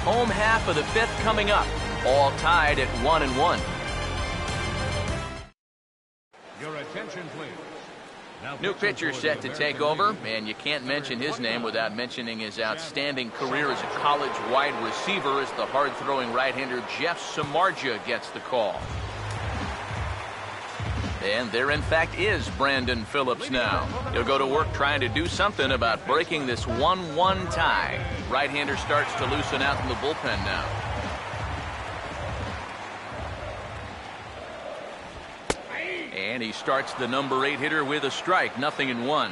Home half of the 5th coming up, all tied at 1-1. Your attention, please. New pitcher set to take over, and you can't mention his name without mentioning his outstanding career as a college wide receiver as the hard-throwing right-hander Jeff Samardzija gets the call. And there, in fact, is Brandon Phillips now. He'll go to work trying to do something about breaking this 1-1 tie. Right-hander starts to loosen out in the bullpen now. And he starts the number 8 hitter with a strike, 0-1.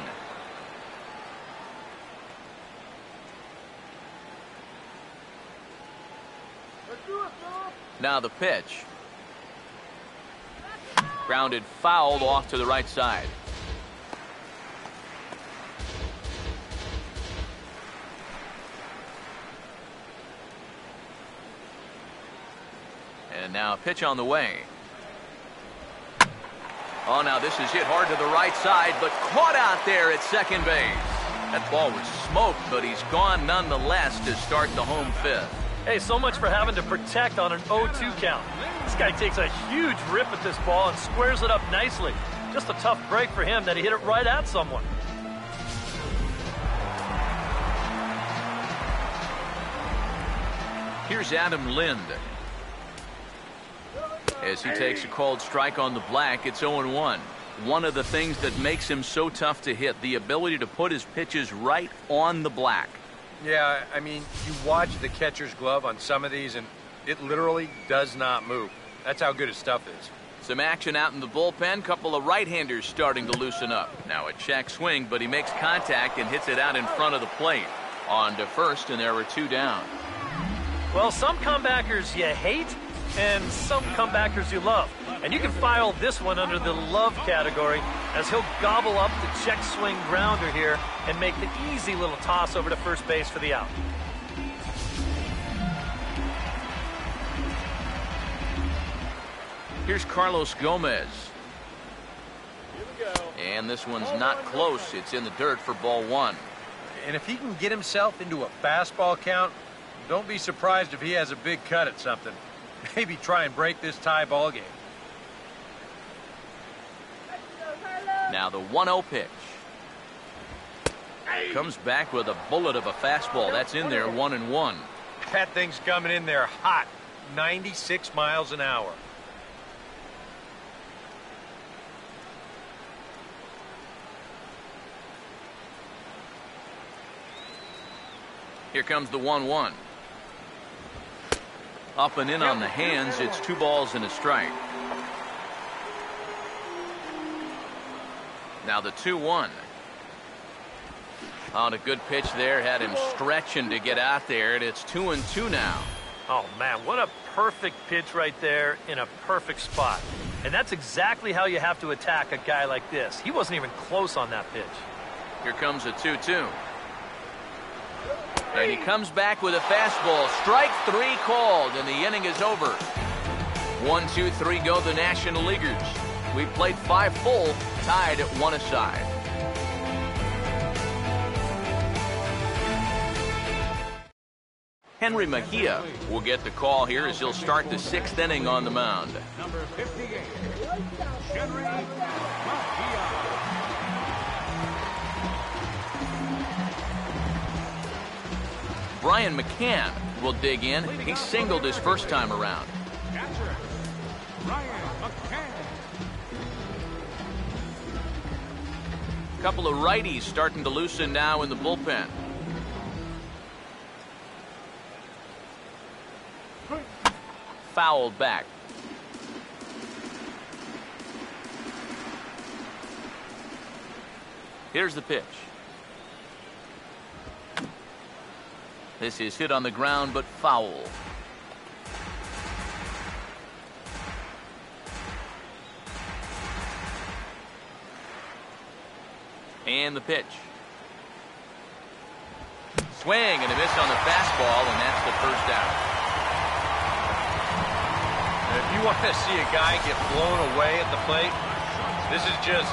Now the pitch. Grounded foul off to the right side. And now a pitch on the way. Oh, now this is hit hard to the right side, but caught out there at second base. That ball was smoked, but he's gone nonetheless to start the home fifth. Hey, so much for having to protect on an 0-2 count. This guy takes a huge rip at this ball and squares it up nicely. Just a tough break for him that he hit it right at someone. Here's Adam Lind. As he takes a called strike on the black, it's 0-1. One of the things that makes him so tough to hit, the ability to put his pitches right on the black. Yeah, I mean, you watch the catcher's glove on some of these, and it literally does not move. That's how good his stuff is. Some action out in the bullpen. Couple of right-handers starting to loosen up. Now a check swing, but he makes contact and hits it out in front of the plate. On to first, and there were 2 down. Well, some comebackers you hate, and some comebackers you love. And you can file this one under the love category, as he'll gobble up the check swing grounder here and make the easy little toss over to first base for the out. Here's Carlos Gomez. Here we go. And this one's not close. It's in the dirt for ball 1. And if he can get himself into a fastball count, don't be surprised if he has a big cut at something. Maybe try and break this tie ball game. Now the 1-0 pitch. Comes back with a bullet of a fastball. That's in there, 1-1. That thing's coming in there hot, 96 miles an hour. Here comes the 1-1. Up and in on the hands. It's 2 balls and a strike. Now the 2-1. On a good pitch there. Had him stretching to get out there. And it's 2-2 now. Oh, man, what a perfect pitch right there in a perfect spot. And that's exactly how you have to attack a guy like this. He wasn't even close on that pitch. Here comes a 2-2. And he comes back with a fastball. Strike 3 called, and the inning is over. 1, 2, 3 go the National Leaguers. We played 5 full, tied at 1 aside. Henry Mejia will get the call here as he'll start the 6th inning on the mound. Number 58, Henry Mejia. Brian McCann will dig in. He singled his first time around. Catcher, Brian McCann. Couple of righties starting to loosen now in the bullpen. Fouled back. Here's the pitch. This is hit on the ground, but foul. And the pitch. Swing and a miss on the fastball, and that's the first out. If you want to see a guy get blown away at the plate, this is just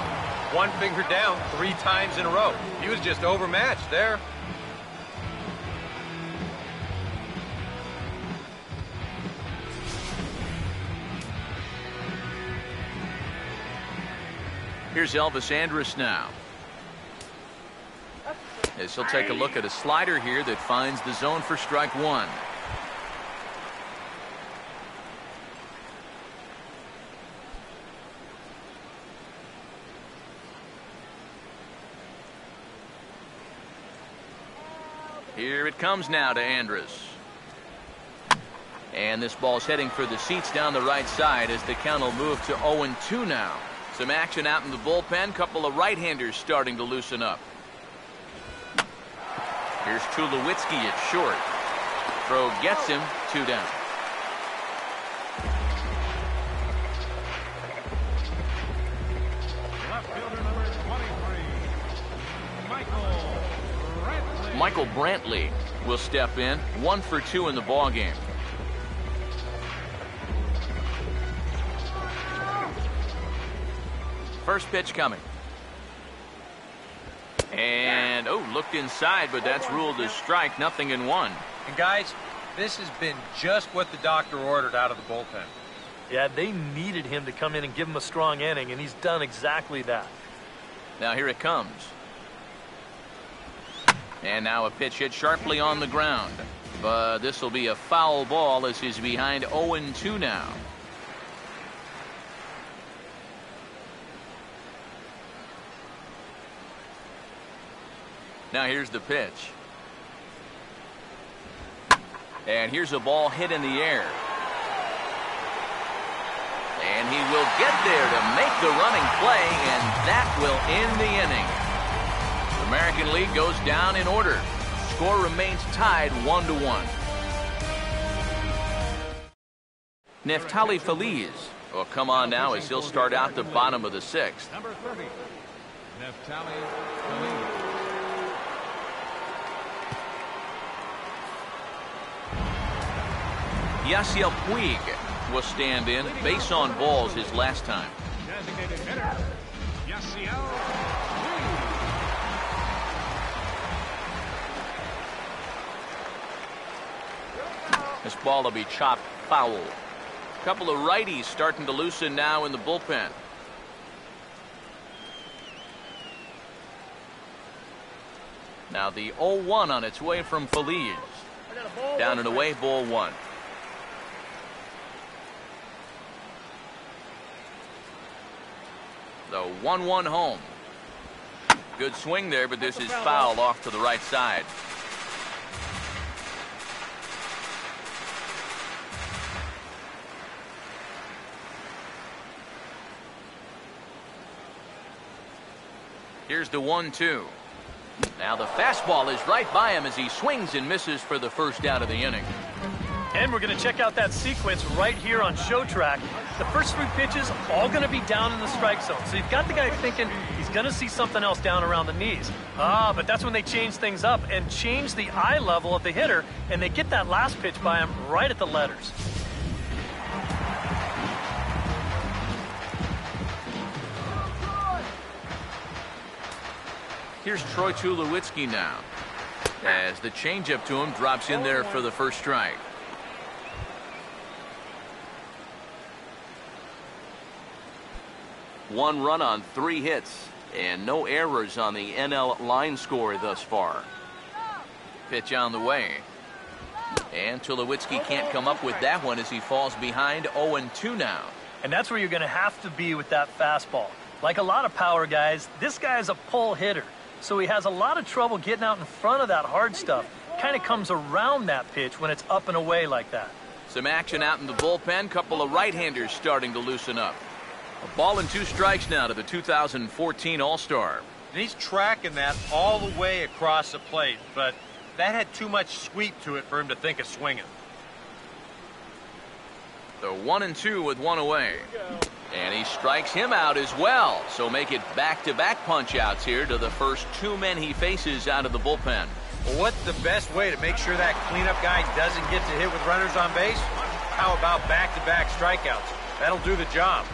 one finger down 3 times in a row. He was just overmatched there. Here's Elvis Andrus now. As he'll take a look at a slider here that finds the zone for strike 1. Here it comes now to Andrus. And this ball's heading for the seats down the right side as the count will move to 0-2 now. Some action out in the bullpen. Couple of right-handers starting to loosen up. Here's Tulowitzki at short. Throw gets him, 2 down. Left fielder number 23, Michael Brantley will step in. 1 for 2 in the ball game. First pitch coming. And, looked inside, but that's ruled as strike. 0-1. And guys, this has been just what the doctor ordered out of the bullpen. Yeah, they needed him to come in and give him a strong inning, and he's done exactly that. Now here it comes. And now a pitch hit sharply on the ground. But this will be a foul ball as he's behind 0-2 now. Now here's the pitch. And here's a ball hit in the air. And he will get there to make the running play, and that will end the inning. The American League goes down in order. Score remains tied 1-1. Neftali Feliz will come on now as he'll start out the bottom of the 6th. number 30, Neftali Feliz. Yasiel Puig will stand in. Base on balls his last time. Designated hitter, Yasiel Puig. This ball will be chopped foul. A couple of righties starting to loosen now in the bullpen. Now the 0-1 on its way from Feliz. Down and away, ball 1. The 1-1 home. Good swing there, but this is foul off to the right side. Here's the 1-2. Now the fastball is right by him as he swings and misses for the first out of the inning. And we're going to check out that sequence right here on Show Track. The first 3 pitches all going to be down in the strike zone. So you've got the guy thinking he's going to see something else down around the knees. But that's when they change things up and change the eye level of the hitter, and they get that last pitch by him right at the letters. Here's Troy Tulowitzki now, as the changeup to him drops in there for the first strike. One run on 3 hits, and no errors on the NL line score thus far. Pitch on the way. And Tulowitzki can't come up with that one as he falls behind 0-2 now. And that's where you're going to have to be with that fastball. Like a lot of power guys, this guy's a pull hitter. So he has a lot of trouble getting out in front of that hard stuff. Kind of comes around that pitch when it's up and away like that. Some action out in the bullpen. Couple of right-handers starting to loosen up. A ball and 2 strikes now to the 2014 All-Star. And he's tracking that all the way across the plate, but that had too much sweep to it for him to think of swinging. The 1-2 with 1 away. And he strikes him out as well. So make it back-to-back punch-outs here to the first 2 men he faces out of the bullpen. Well, what's the best way to make sure that cleanup guy doesn't get to hit with runners on base? How about back-to-back strikeouts? That'll do the job.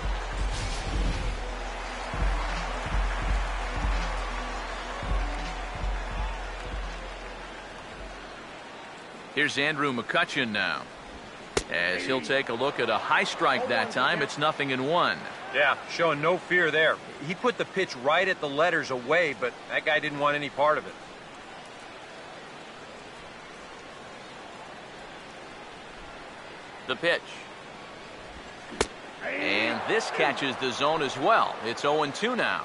Here's Andrew McCutchen now, as he'll take a look at a high strike that time. It's 0-1. Yeah, showing no fear there. He put the pitch right at the letters away, but that guy didn't want any part of it. The pitch. And this catches the zone as well. It's 0-2 now.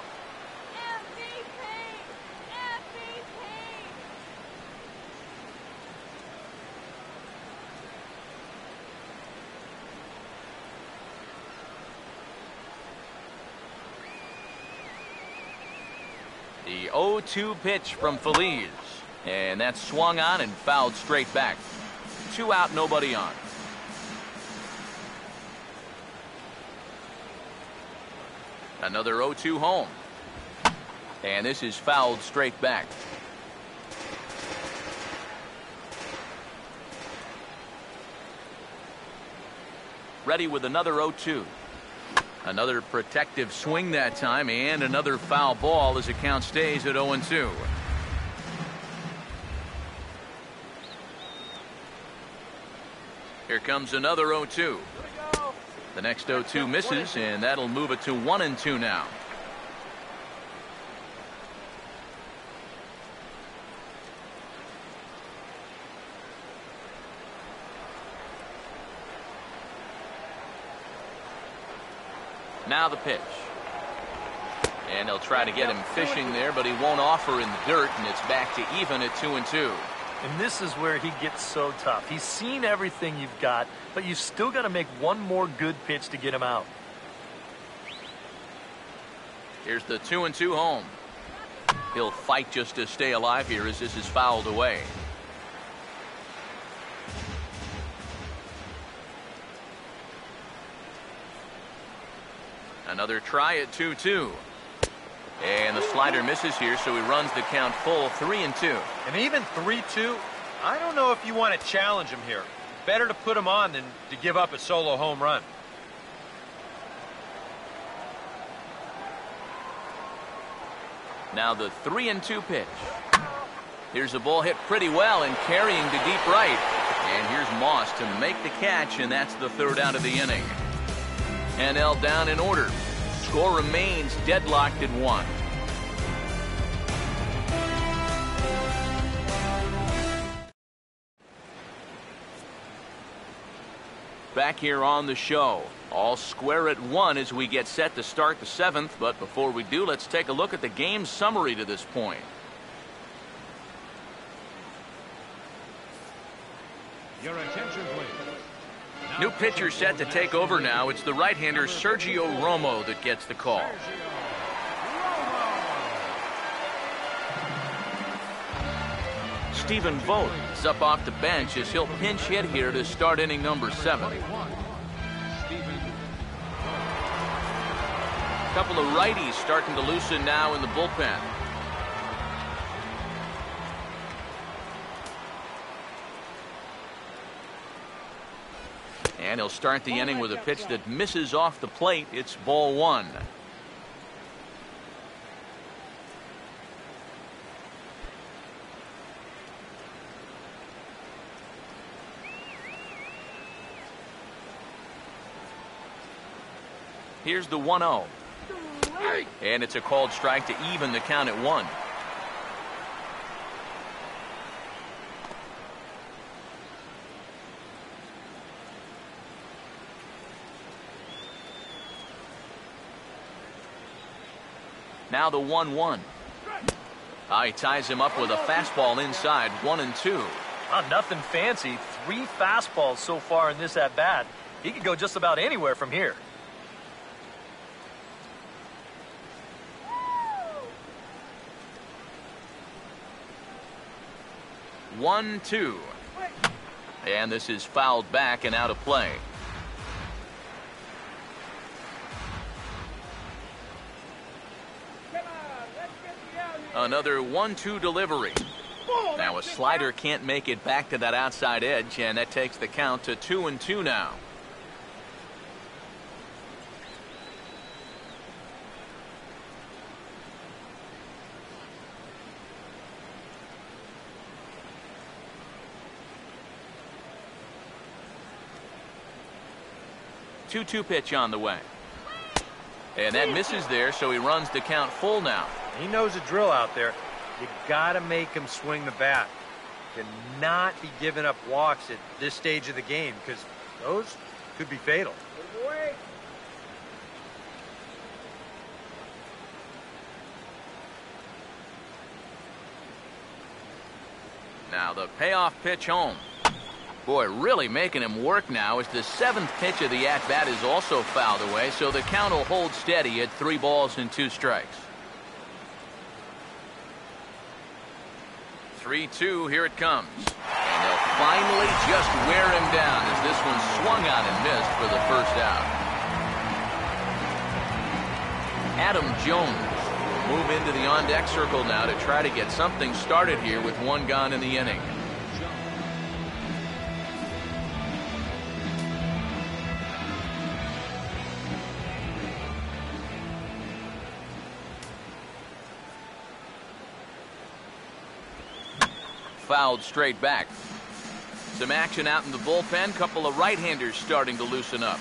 The 0-2 pitch from Feliz. And that's swung on and fouled straight back. 2 out, nobody on. Another 0-2 home. And this is fouled straight back. Ready with another 0-2. Another protective swing that time, and another foul ball as the count stays at 0-2. Here comes another 0-2. The next 0-2 misses, and that'll move it to 1-2 now. Now the pitch. And they'll try to get him fishing there, but he won't offer in the dirt, and it's back to even at 2-2. And this is where he gets so tough. He's seen everything you've got, but you've still got to make one more good pitch to get him out. Here's the 2-2 home. He'll fight just to stay alive here as this is fouled away. Another try at 2-2. And the slider misses here, so he runs the count full 3-2. And even 3-2, I don't know if you want to challenge him here. Better to put him on than to give up a solo home run. Now the 3-2 pitch. Here's a ball hit pretty well and carrying to deep right. And here's Moss to make the catch, and that's the 3rd out of the inning. NL down in order. Score remains deadlocked at 1. Back here on the show. All square at 1 as we get set to start the 7th. But before we do, let's take a look at the game summary to this point. Your attention, please. New pitcher set to take over now. It's the right-hander Sergio Romo that gets the call. Stephen Vogt is up off the bench as he'll pinch hit here to start inning number 7. Couple of righties starting to loosen now in the bullpen. And he'll start the inning with a pitch that misses off the plate. It's ball 1. Here's the 1-0. And it's a called strike to even the count at 1. Now the 1-1. He ties him up with a fastball inside, 1-2. Nothing fancy. 3 fastballs so far in this at-bat. He could go just about anywhere from here. One, 2. And this is fouled back and out of play. Another 1-2 delivery. Now a slider can't make it back to that outside edge, and that takes the count to 2-2 now. Two pitch on the way. And that misses there, so he runs the count full now. He knows the drill out there. You got to make him swing the bat. Cannot be giving up walks at this stage of the game because those could be fatal. Now the payoff pitch home. Boy, really making him work now as the 7th pitch of the at-bat is also fouled away, so the count will hold steady at 3 balls and 2 strikes. 3-2, here it comes. And they'll finally just wear him down as this one swung on and missed for the first out. Adam Jones will move into the on-deck circle now to try to get something started here with one gone in the inning. Fouled straight back. Some action out in the bullpen. Couple of right-handers starting to loosen up.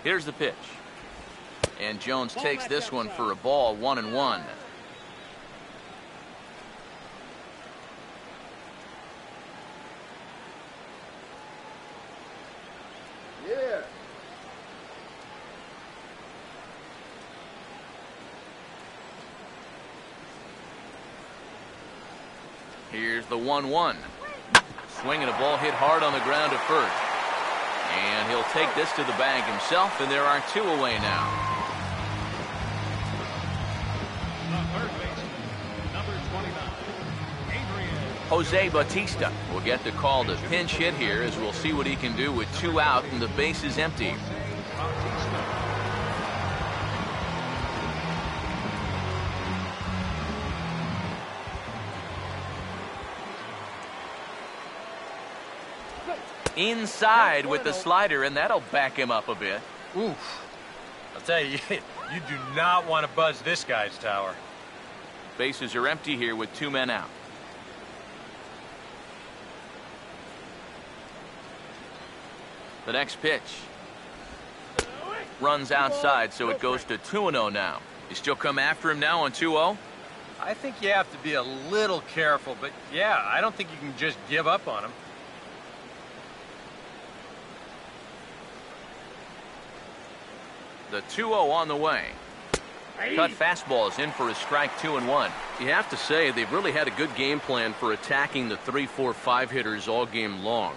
Here's the pitch. And Jones takes this one for a ball, 1-1. Yeah. Here's the 1-1. Swinging a ball hit hard on the ground to first. And he'll take this to the bag himself, and there are two away now. The third baseman, number 29, Adrian. Jose Bautista will get the call to pinch hit here, as we'll see what he can do with two out and the base is empty. Inside with the slider, and that'll back him up a bit. Oof. I'll tell you, you do not want to buzz this guy's tower. Bases are empty here with two men out. The next pitch. Runs outside, so it goes to 2-0 now. You still come after him now on 2-0? I think you have to be a little careful, but yeah, I don't think you can just give up on him. The 2-0 on the way. Cut fastball is in for a strike, 2-1. You have to say they've really had a good game plan for attacking the 3, 4, 5 hitters all game long.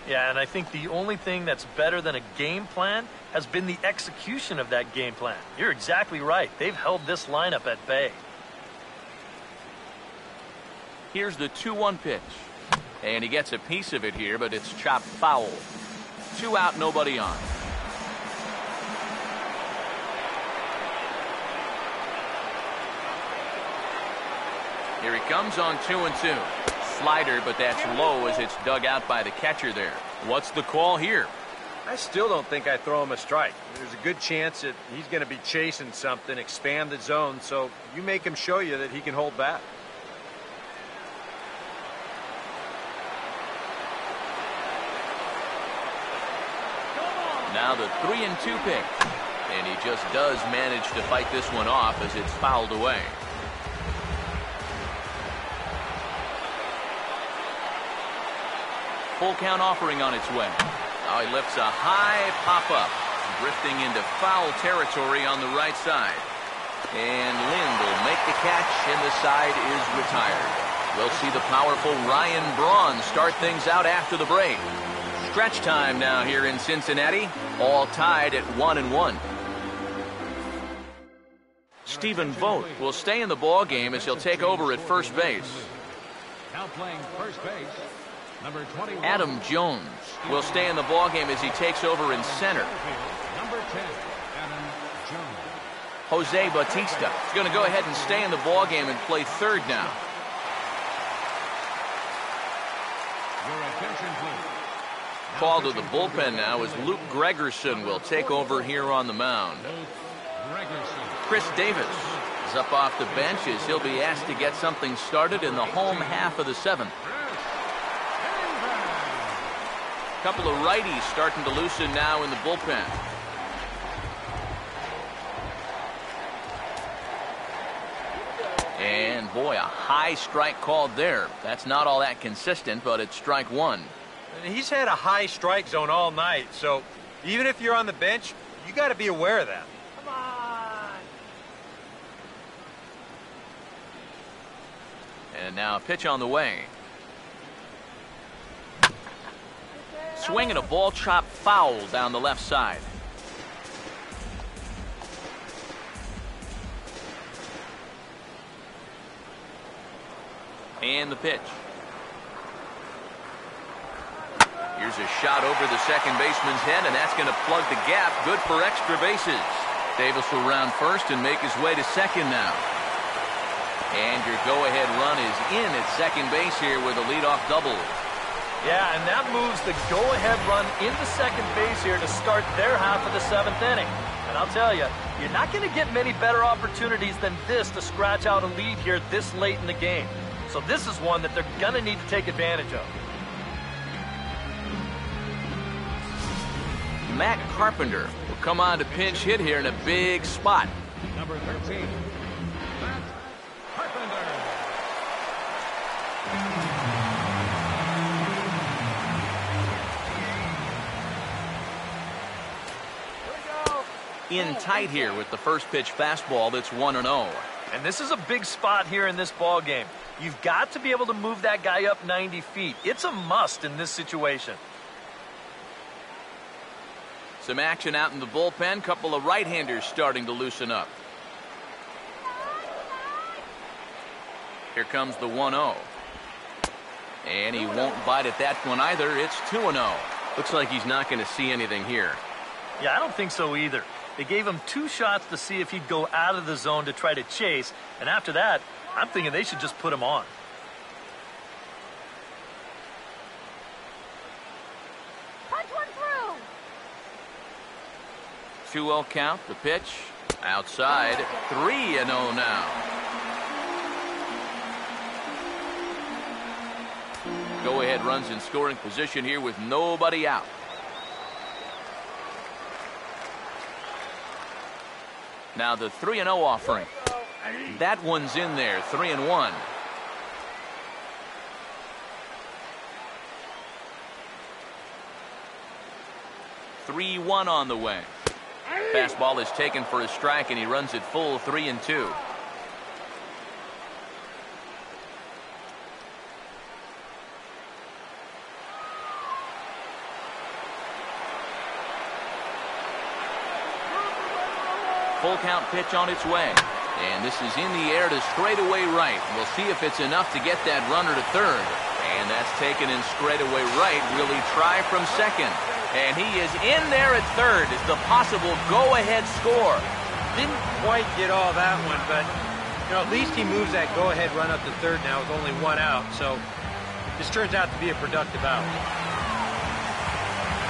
Yeah, and I think the only thing that's better than a game plan has been the execution of that game plan. You're exactly right. They've held this lineup at bay. Here's the 2-1 pitch. And he gets a piece of it here, but it's chopped foul. 2 out, nobody on. Here he comes on 2-2. Slider, but that's low as it's dug out by the catcher there. What's the call here? I still don't think I throw him a strike. There's a good chance that he's going to be chasing something, expand the zone, so you make him show you that he can hold back. Now the 3-2 pick. And he just does manage to fight this one off as it's fouled away. Full count offering on its way. Now he lifts a high pop-up, drifting into foul territory on the right side. And Lind will make the catch, and the side is retired. We'll see the powerful Ryan Braun start things out after the break. Stretch time now here in Cincinnati, all tied at 1-1. Stephen Vogt will stay in the ball game as he'll take over at first base. Now playing first base, number 21. Adam Jones will stay in the ball game as he takes over in center. Number 10, Adam Jones. Jose Bautista is going to go ahead and stay in the ball game and play third now. Your attention, please. Call to the bullpen now as Luke Gregerson will take over here on the mound. Chris Davis is up off the bench as he'll be asked to get something started in the home half of the seventh. Couple of righties starting to loosen now in the bullpen. And boy, a high strike called there. That's not all that consistent, but it's strike one. He's had a high strike zone all night, so even if you're on the bench, you got to be aware of that. Come on. And now a pitch on the way. Swinging a ball chopped foul down the left side. And the pitch. Here's a shot over the second baseman's head, and that's going to plug the gap. Good for extra bases. Davis will round first and make his way to second now. And your go-ahead run is in at second base here with a leadoff double. Yeah, and that moves the go-ahead run into second base here to start their half of the 7th inning. And I'll tell you, you're not going to get many better opportunities than this to scratch out a lead here this late in the game. So this is one that they're going to need to take advantage of. Matt Carpenter will come on to pinch hit here in a big spot. Number 13, Matt Carpenter. In tight here with the first pitch fastball that's 1-0. And this is a big spot here in this ball game. You've got to be able to move that guy up 90 feet. It's a must in this situation. Some action out in the bullpen. Couple of right-handers starting to loosen up. Here comes the 1-0. And he won't bite at that one either. It's 2-0. Looks like he's not going to see anything here. Yeah, I don't think so either. They gave him 2 shots to see if he'd go out of the zone to try to chase. And after that, I'm thinking they should just put him on. Punch one through. 2-0 count. The pitch. Outside. 3-0 now. Go-ahead runs in scoring position here with nobody out. Now the 3-0 offering. That one's in there. 3-1. On the way. Fastball is taken for a strike, and he runs it full. 3-2. Full count pitch on its way. And this is in the air to straightaway right. We'll see if it's enough to get that runner to third. And that's taken in straightaway right. Will he try from second? And he is in there at third. It's the possible go-ahead score. Didn't quite get all that one, but at least he moves that go-ahead run up to third now with only 1 out. So this turns out to be a productive out.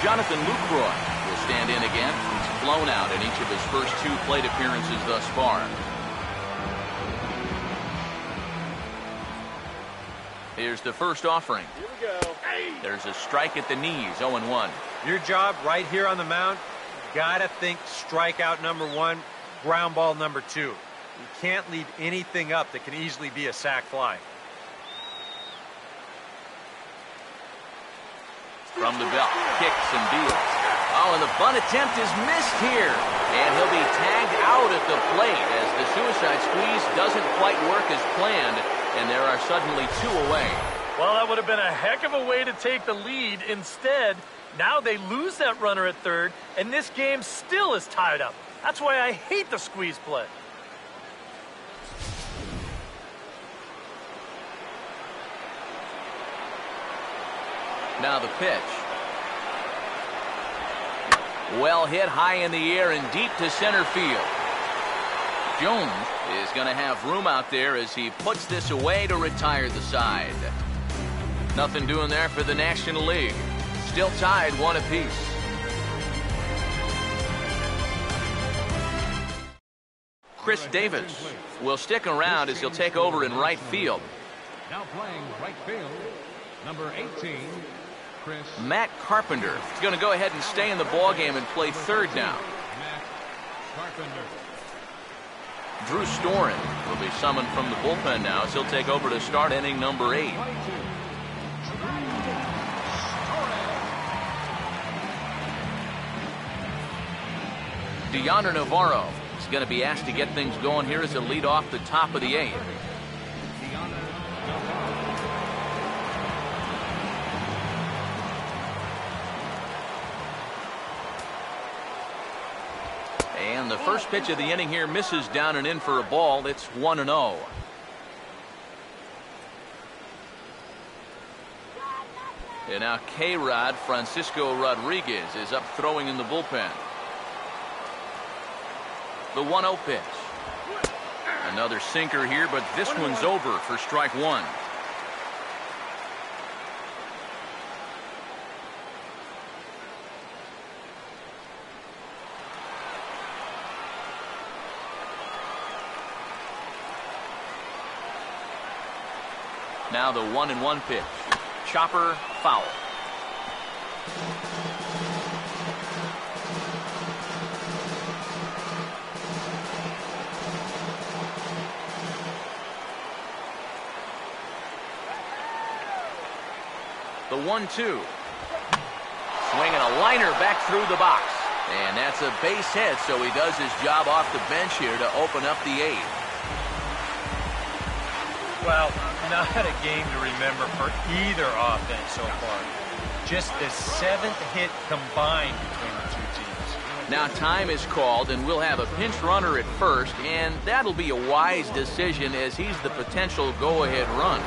Jonathan Lucroy will stand in again. He's blown out in each of his first 2 plate appearances thus far. Here's the first offering. Here we go. There's a strike at the knees. 0-1. Your job right here on the mound, gotta think strikeout number 1, ground ball number 2. You can't leave anything up that can easily be a sac fly. From the belt, kicks and deals. Oh, and the bunt attempt is missed here. And he'll be tagged out at the plate as the suicide squeeze doesn't quite work as planned. And there are suddenly 2 away. Well, that would have been a heck of a way to take the lead. Instead, now they lose that runner at third, and this game still is tied up. That's why I hate the squeeze play. Now the pitch. Well hit high in the air and deep to center field. Jones is going to have room out there as he puts this away to retire the side. Nothing doing there for the National League. Still tied 1 apiece. Chris Davis will stick around as he'll take over in right field. Now playing right field, number 18, Chris. Matt Carpenter is going to go ahead and stay in the ballgame and play third now. Matt Carpenter. Drew Storen will be summoned from the bullpen now as he'll take over to start inning number 8. Deonder Navarro is going to be asked to get things going here as a lead off the top of the 8th. And the first pitch of the inning here misses down and in for a ball. It's 1-0. And now K-Rod Francisco Rodriguez is up throwing in the bullpen. The 1-0 pitch. Another sinker here, but this one's over for strike one. Now the 1-1 pitch. Chopper, foul. The 1-2. Swinging a liner back through the box. And that's a base hit, so he does his job off the bench here to open up the 8th. Well, not a game to remember for either offense so far. Just the 7th hit combined between the two teams. Now time is called, and we'll have a pinch runner at first, and that'll be a wise decision as he's the potential go-ahead run.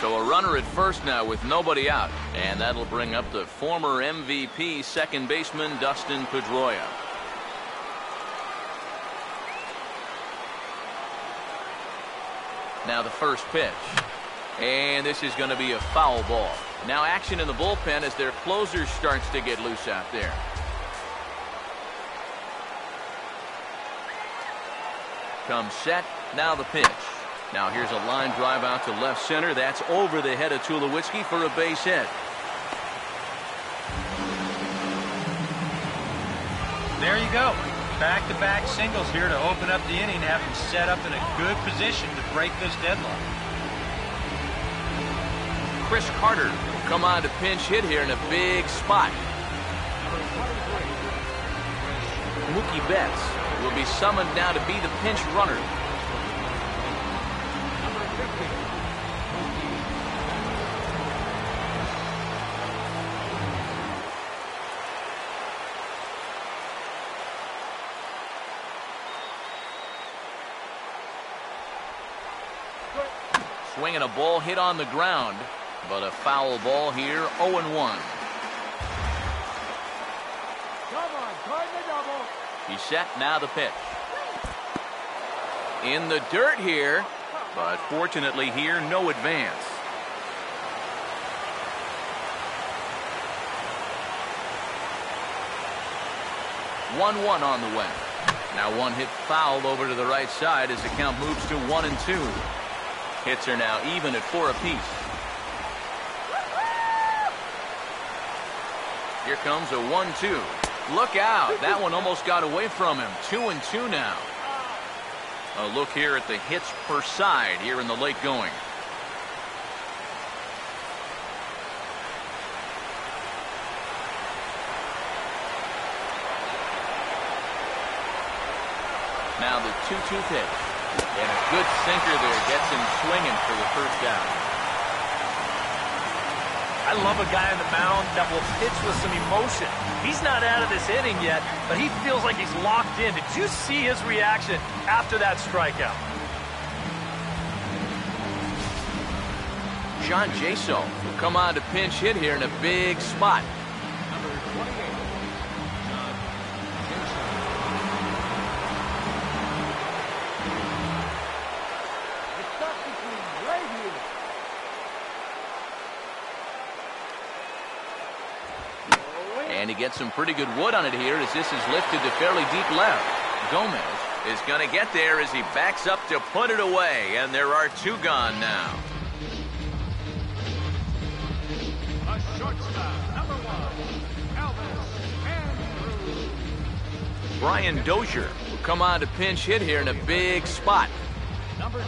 So a runner at first now with nobody out, and that'll bring up the former MVP second baseman Dustin Pedroia. Now the first pitch. And this is going to be a foul ball. Now action in the bullpen as their closer starts to get loose out there. Comes set. Now the pitch. Now here's a line drive out to left center. That's over the head of Tulowitzki for a base hit. There you go. Back-to-back singles here to open up the inning, have him set up in a good position to break this deadlock. Chris Carter will come on to pinch hit here in a big spot. Mookie Betts will be summoned now to be the pinch runner. Swinging a ball hit on the ground, but a foul ball here, 0-1. He's set, now the pitch. In the dirt here, but fortunately here, no advance. One on the way. Now one hit foul over to the right side as the count moves to 1-2. Hits are now even at 4 apiece. Here comes a 1-2. Look out. That one almost got away from him. 2-2 now. A look here at the hits per side here in the late going. Now the 2-2 pitch. And a good sinker there gets him swinging for the first out. I love a guy on the mound that will pitch with some emotion. He's not out of this inning yet, but he feels like he's locked in. Did you see his reaction after that strikeout? John Jaso will come on to pinch hit here in a big spot. And he gets some pretty good wood on it here as this is lifted to fairly deep left. Gomez is going to get there as he backs up to put it away, and there are 2 gone now. A shortstop, number 1, Elvis Andrus. Brian Dozier will come on to pinch hit here in a big spot. Number 2,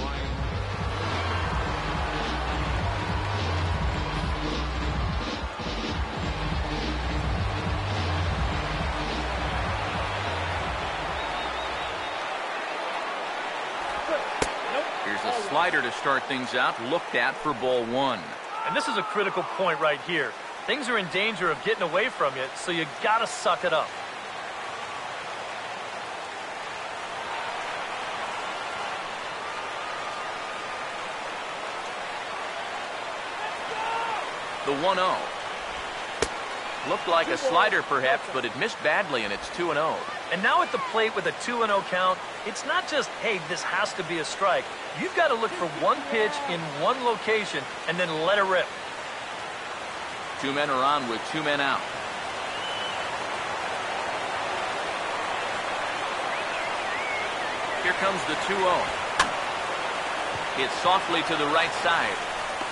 Brian. Here's a slider to start things out, looked at for ball 1. And this is a critical point right here. Things are in danger of getting away from you, so you gotta suck it up. The 1-0. Looked like a slider perhaps, but it missed badly, and it's 2-0. And now at the plate with a 2-0 count, it's not just, hey, this has to be a strike. You've got to look for one pitch in one location and then let it rip. 2 men are on with 2 men out. Here comes the 2-0. Hit softly to the right side.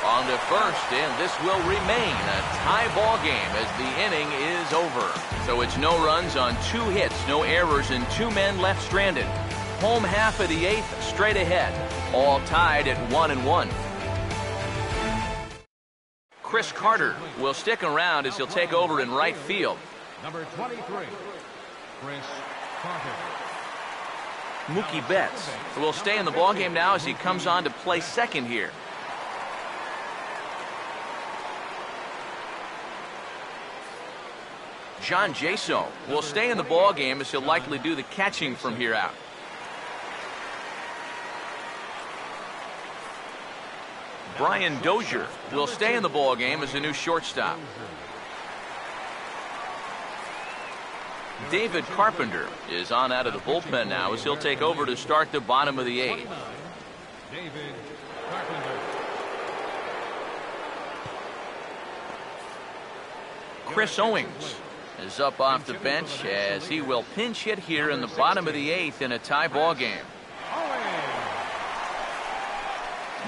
On to first, and this will remain a tie ball game as the inning is over. So it's no runs on 2 hits, no errors, and 2 men left stranded. Home half of the 8th, straight ahead. All tied at 1-1. Chris Carter will stick around as he'll take over in right field. Number 23, Chris Carter. Mookie Betts will stay in the ballgame now as he comes on to play second here. John Jaso will stay in the ballgame as he'll likely do the catching from here out. Brian Dozier will stay in the ballgame as a new shortstop. David Carpenter is on out of the bullpen now as he'll take over to start the bottom of the 8th. David Carpenter. Chris Owings is up off the bench as he will pinch hit here in the bottom of the 8th in a tie ball game.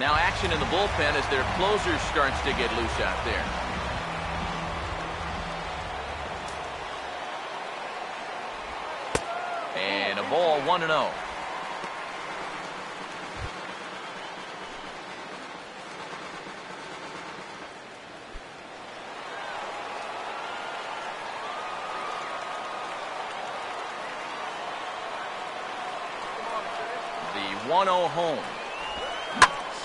Now action in the bullpen as their closer starts to get loose out there. And a ball, 1-0. The 1-0 home.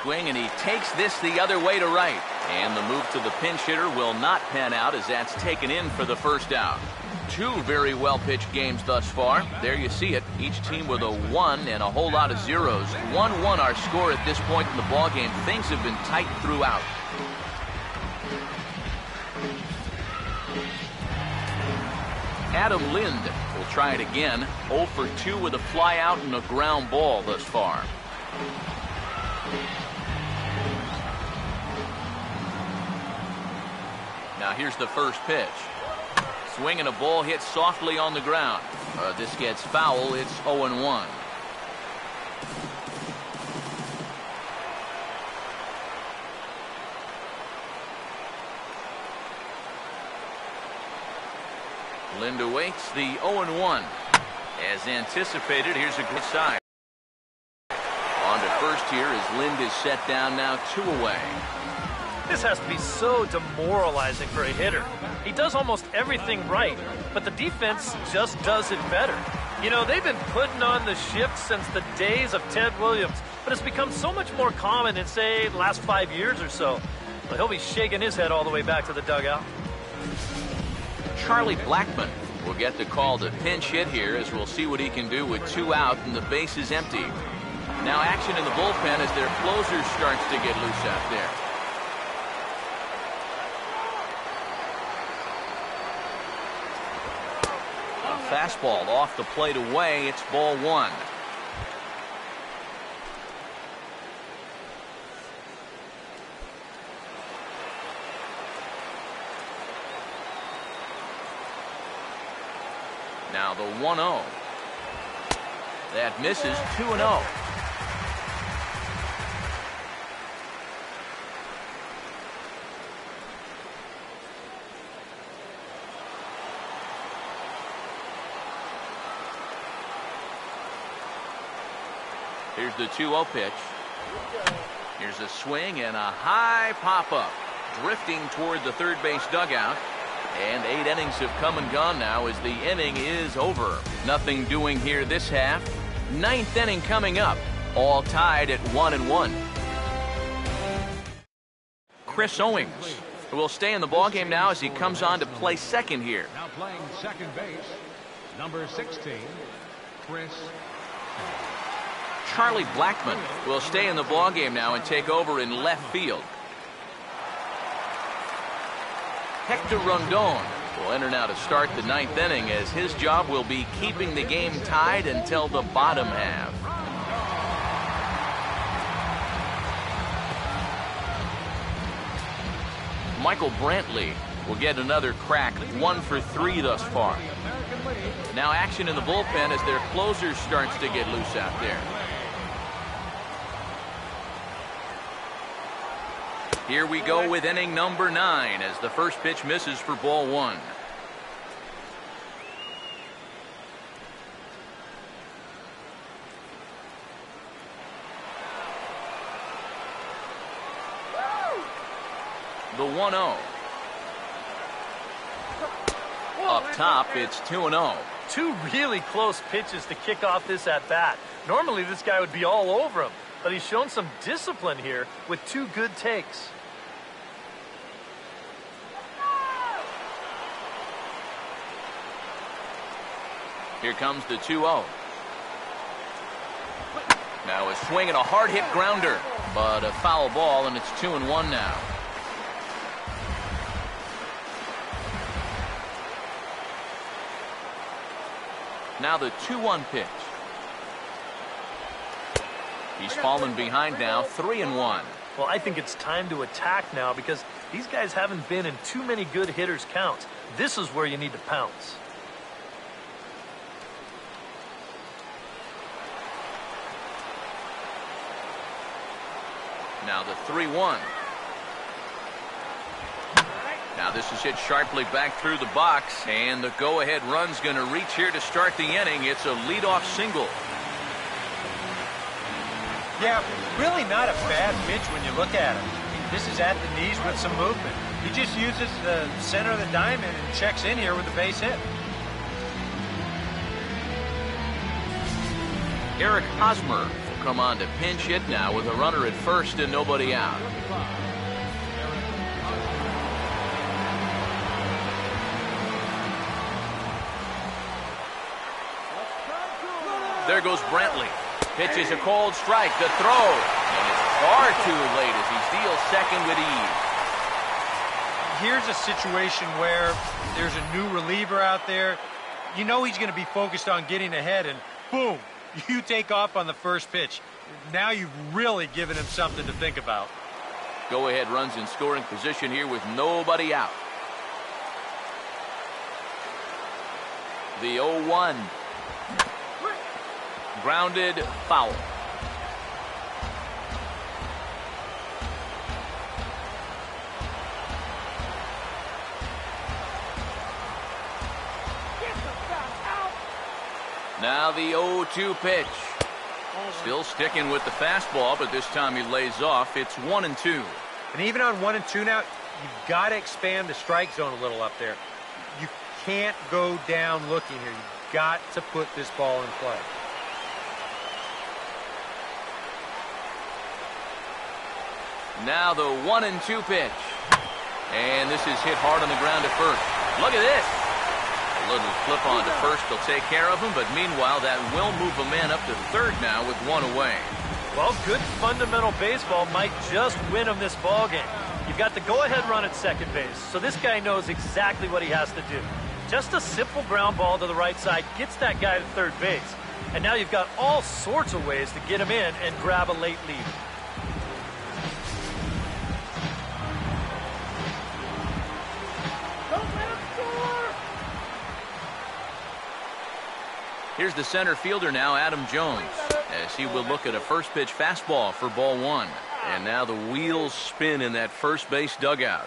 Swing, and he takes this the other way to right. And the move to the pinch hitter will not pan out as that's taken in for the first out. 2 very well-pitched games thus far. There you see it. Each team with a 1 and a whole lot of zeros. 1-1 our score at this point in the ballgame. Things have been tight throughout. Adam Lind will try it again. 0 for 2 with a fly out and a ground ball thus far. Now here's the first pitch. Swing and a ball hit softly on the ground. This gets foul. It's 0-1. Lind awaits the 0-1. As anticipated, here's a good side. On to first here as Lind is set down now 2 away. This has to be so demoralizing for a hitter. He does almost everything right, but the defense just does it better. You know, they've been putting on the shift since the days of Ted Williams, but it's become so much more common in, say, the last 5 years or so. But he'll be shaking his head all the way back to the dugout. Charlie Blackmon will get the call to pinch hit here as we'll see what he can do with 2 out and the base is empty. Now action in the bullpen as their closer starts to get loose out there. Fastball off the plate away. It's ball 1. Now the 1-0. That misses. 2-0. Here's the 2-0 pitch. Here's a swing and a high pop-up. Drifting toward the third base dugout. And 8 innings have come and gone now as the inning is over. Nothing doing here this half. 9th inning coming up. All tied at 1-1. Chris Owings will stay in the ballgame now as he comes on to play second here. Now playing second base, number 16, Chris. Charlie Blackmon will stay in the ballgame now and take over in left field. Hector Rondon will enter now to start the 9th inning, as his job will be keeping the game tied until the bottom half. Michael Brantley will get another crack, 1 for 3 thus far. Now action in the bullpen as their closer starts to get loose out there. Here we go with inning number 9 as the first pitch misses for ball 1. The 1-0. Up top, it's 2-0. 2 really close pitches to kick off this at-bat. Normally this guy would be all over him, but he's shown some discipline here with 2 good takes. Here comes the 2-0. Now a swing and a hard hit grounder, but a foul ball, and it's 2-1 now. Now the 2-1 pitch. He's fallen behind now, 3-1. Well, I think it's time to attack now because these guys haven't been in too many good hitters' counts. This is where you need to pounce. Now the 3-1. Now this is hit sharply back through the box, and the go-ahead run's going to reach here to start the inning. It's a leadoff single. Yeah, really not a bad pitch when you look at it. This is at the knees with some movement. He just uses the center of the diamond and checks in here with a base hit. Eric Hosmer will come on to pinch hit now with a runner at first and nobody out. There goes Brantley. Pitch is a cold strike. The throw. And it's far too late as he steals second with ease. Here's a situation where there's a new reliever out there. You know he's going to be focused on getting ahead, and boom, you take off on the first pitch. Now you've really given him something to think about. Go-ahead runs in scoring position here with nobody out. The 0-1. Grounded, foul. Now the 0-2 pitch. Still sticking with the fastball, but this time he lays off. It's 1-2. And even on 1-2 now, you've got to expand the strike zone a little up there. You can't go down looking here. You've got to put this ball in play. Now the 1-2 pitch. And this is hit hard on the ground at first. Look at this. A little flip on to first will take care of him, but meanwhile that will move a man up to third now with one away. Well, good fundamental baseball might just win him this ball game. You've got the go-ahead run at second base, so this guy knows exactly what he has to do. Just a simple ground ball to the right side gets that guy to third base. And now you've got all sorts of ways to get him in and grab a late lead. Here's the center fielder now, Adam Jones, as he will look at a first pitch fastball for ball one. And now the wheels spin in that first base dugout.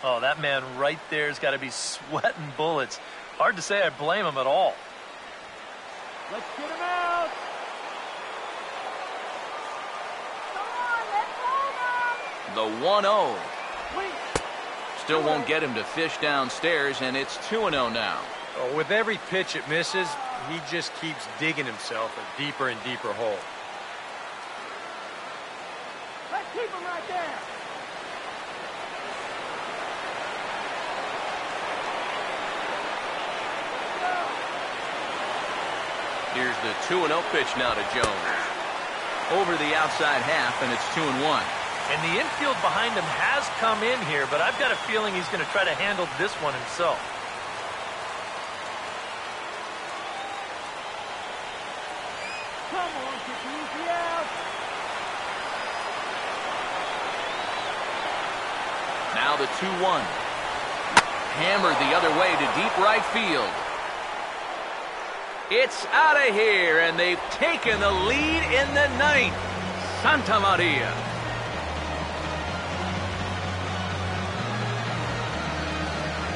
Oh, that man right there's got to be sweating bullets. Hard to say I blame him at all. Let's get him out. The 1-0. Still won't get him to fish downstairs, and it's 2-0 now. Oh, with every pitch it misses, he just keeps digging himself a deeper and deeper hole. Let's keep him right there. Here's the 2-0 pitch now to Jones. Over the outside half, and it's 2-1. And the infield behind him has come in here, but I've got a feeling he's going to try to handle this one himself. Come on, get the easy out. Now the 2-1. Hammered the other way to deep right field. It's out of here, and they've taken the lead in the ninth. Santa Maria.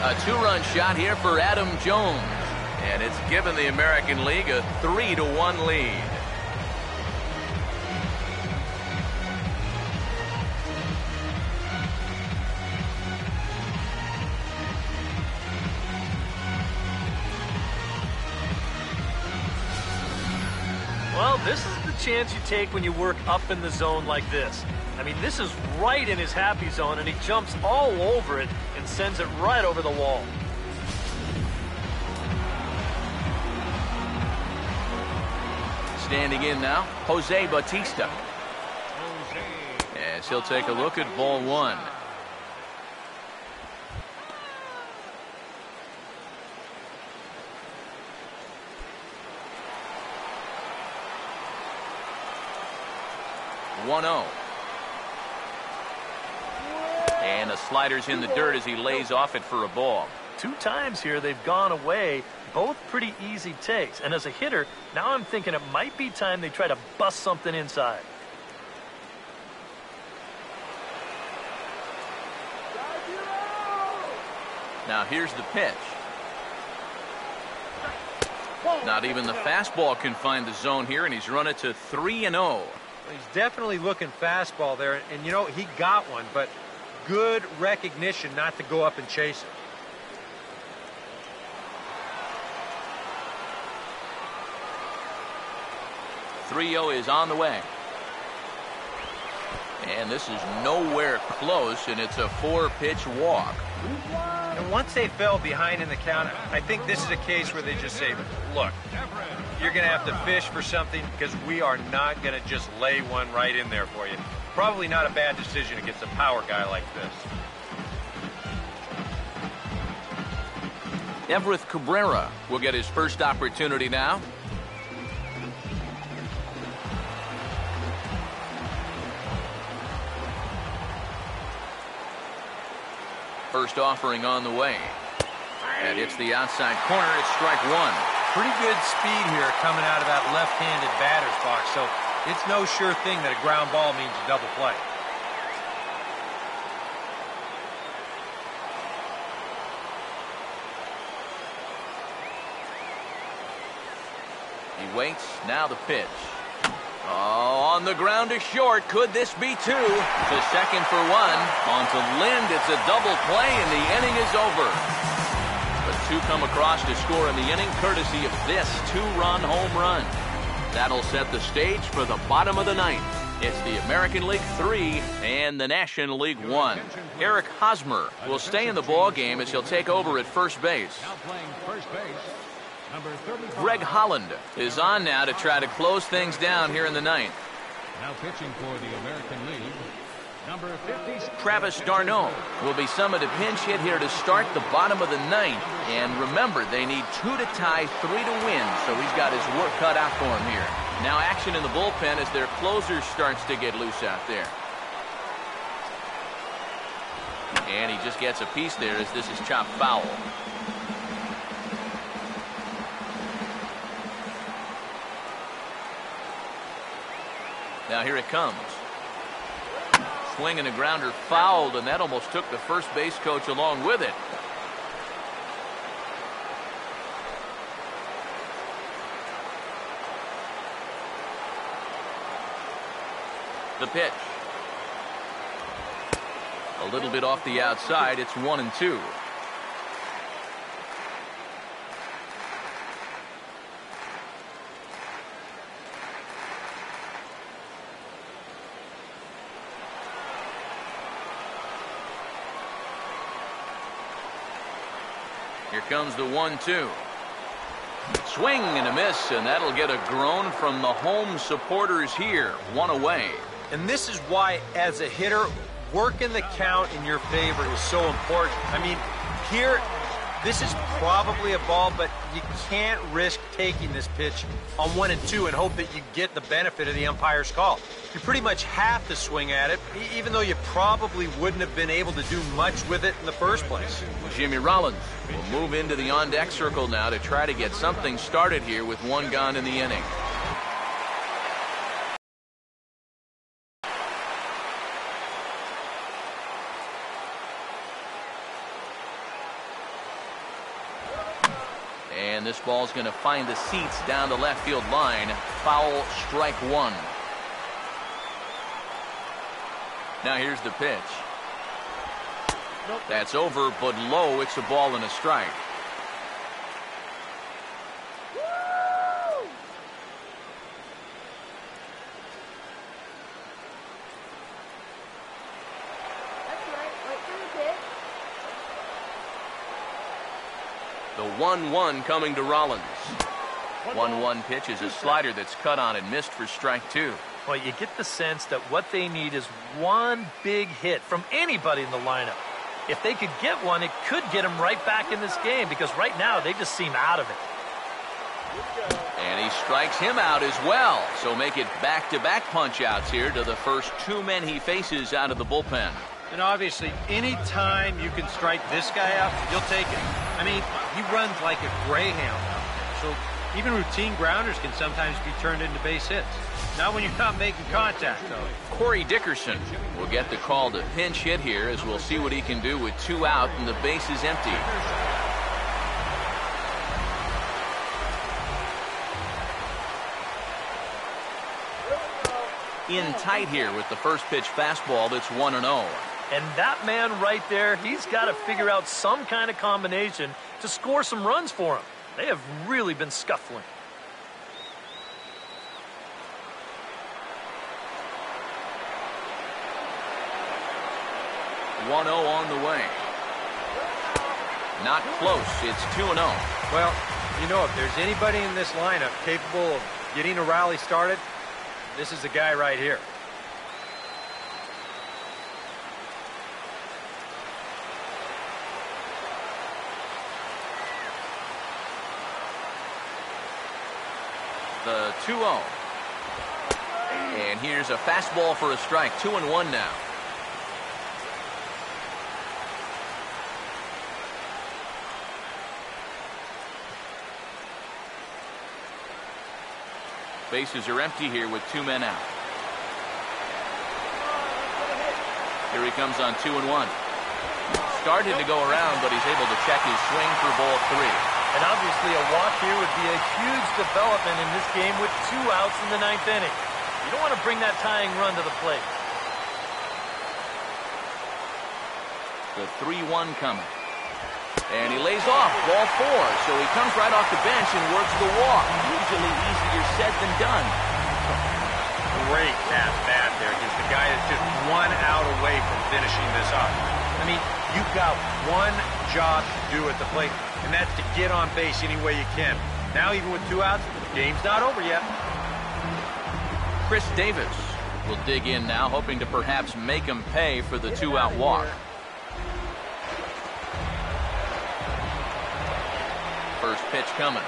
A 2-run shot here for Adam Jones, and it's given the American League a 3-1 lead. Well, this is the chance you take when you work up in the zone like this. I mean, this is right in his happy zone, and he jumps all over it and sends it right over the wall. Standing in now, Jose Bautista. As he'll take a look at ball one. One-0. And the slider's in the dirt as he lays off it for a ball. 2 times here they've gone away, both pretty easy takes. And as a hitter, now I'm thinking it might be time they try to bust something inside. Now here's the pitch. Not even the fastball can find the zone here, and he's run it to 3-0. He's definitely looking fastball there, and you know, he got one, but good recognition not to go up and chase it. .30 is on the way. And this is nowhere close, and it's a 4-pitch walk. And once they fell behind in the count, I think this is a case where they just say, look, you're going to have to fish for something because we are not going to just lay one right in there for you. Probably not a bad decision against a power guy like this. Everett Cabrera will get his first opportunity now. First offering on the way. And it's the outside corner. It's strike one. Pretty good speed here coming out of that left-handed batter's box, so it's no sure thing that a ground ball means a double play. He waits. Now the pitch. Oh, on the ground to short. Could this be 2? To second for 1. On to Lind. It's a double play, and the inning is over. But 2 come across to score in the inning, courtesy of this 2-run home run. That'll set the stage for the bottom of the ninth. It's the American League 3 and the National League 1. Eric Hosmer will stay in the ball game as he'll take over at first base. Now playing first base, number 35. Greg Holland is on now to try to close things down here in the ninth. Now pitching for the American League, number 50. Travis d'Arnaud will be summoned to pinch hit here to start the bottom of the ninth. And remember, they need 2 to tie, 3 to win, so he's got his work cut out for him here. Now action in the bullpen as their closer starts to get loose out there. And he just gets a piece there as this is chopped foul. Now here it comes. Swing and a grounder fouled, and that almost took the first base coach along with it. The pitch. A little bit off the outside. It's 1-2. Here comes the 1-2. Swing and a miss, and that'll get a groan from the home supporters here. 1 away. And this is why, as a hitter, working the count in your favor is so important. I mean, here, this is probably a ball, but you can't risk taking this pitch on 1 and 2 and hope that you get the benefit of the umpire's call. You pretty much have to swing at it, even though you probably wouldn't have been able to do much with it in the first place. Jimmy Rollins will move into the on-deck circle now to try to get something started here with 1 gone in the inning. And this ball's going to find the seats down the left field line. Foul, strike 1. Now here's the pitch. That's over, but low. It's a ball and a strike. The 1-1 coming to Rollins. 1-1 pitch is a slider that's cut on and missed for strike 2. Well, you get the sense that what they need is one big hit from anybody in the lineup. If they could get one, it could get them right back in this game, because right now they just seem out of it. And he strikes him out as well. So make it back-to-back punch-outs here to the first 2 men he faces out of the bullpen. And obviously, any time you can strike this guy out, you'll take it. I mean, he runs like a greyhound out there. So even routine grounders can sometimes be turned into base hits. Not when you're not making contact, though. Corey Dickerson will get the call to pinch hit here, as we'll see what he can do with 2 out and the base is empty. In tight here with the first pitch fastball that's 1-0. And that man right there, he's got to figure out some kind of combination to score some runs for him. They have really been scuffling. 1-0 on the way. Not close. It's 2-0. Well, you know, if there's anybody in this lineup capable of getting a rally started, this is the guy right here. The 2-0. And here's a fastball for a strike. 2-1 now. Bases are empty here with 2 men out. Here he comes on 2-1. Started to go around, but he's able to check his swing for ball 3. And obviously a walk here would be a huge development in this game with 2 outs in the 9th inning. You don't want to bring that tying run to the plate. The 3-1 coming. And he lays off, ball 4, so he comes right off the bench and works the walk. Usually easier said than done. Great at-bat there, because the guy is just 1 out away from finishing this up. I mean, you've got one job to do at the plate, and that's to get on base any way you can. Now, even with 2 outs, the game's not over yet. Chris Davis will dig in now, hoping to perhaps make him pay for the 2-out walk. First pitch coming.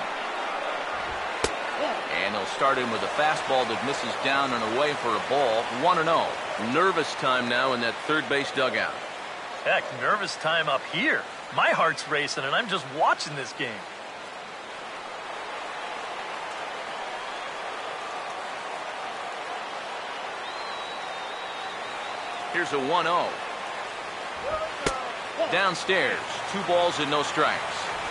And he'll start in with a fastball that misses down and away for a ball. 1-0. Nervous time now in that third base dugout. Heck, nervous time up here. My heart's racing, and I'm just watching this game. Here's a 1-0. Downstairs, 2 balls and no strikes.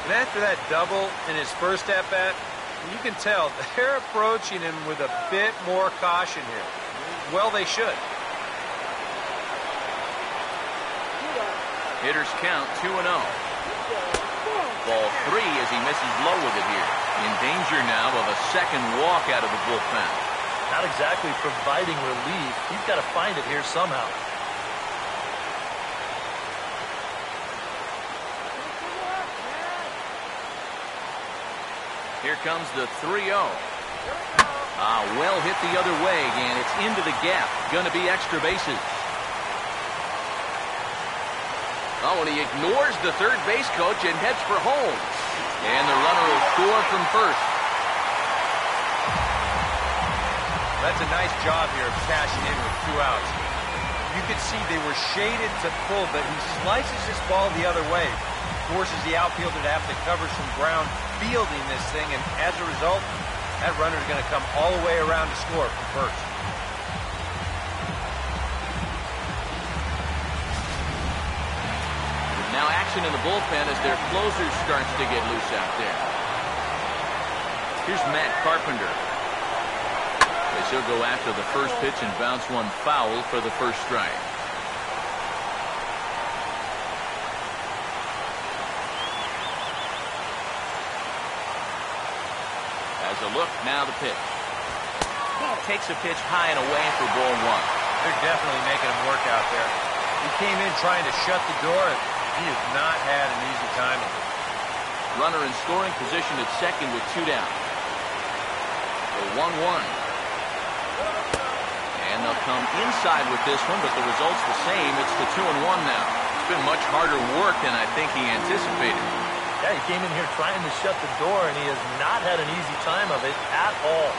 And after that double in his first at-bat, you can tell they're approaching him with a bit more caution here. Well, they should. Hitters count 2-0. Ball 3 as he misses low with it here. In danger now of a second walk out of the bullpen. Not exactly providing relief. He's got to find it here somehow. Here comes the 3-0. Well hit the other way, and it's into the gap. Going to be extra bases. Oh, and he ignores the third base coach and heads for home. And the runner will score from first. That's a nice job here of cashing in with 2 outs. You could see they were shaded to full, but he slices his ball the other way. Forces the outfielder to have to cover some ground fielding this thing, and as a result, that runner is going to come all the way around to score from first. Now action in the bullpen as their closer starts to get loose out there. Here's Matt Carpenter. As he'll go after the first pitch and bounce one foul for the first strike. As a look, now the pitch. Takes a pitch high and away for ball 1. They're definitely making him work out there. He came in trying to shut the door, and he has not had an easy time of it. Runner in scoring position at second with 2 down. The 1-1. And they'll come inside with this one, but the result's the same. It's the 2-1 now. It's been much harder work than I think he anticipated. Yeah, he came in here trying to shut the door, and he has not had an easy time of it at all.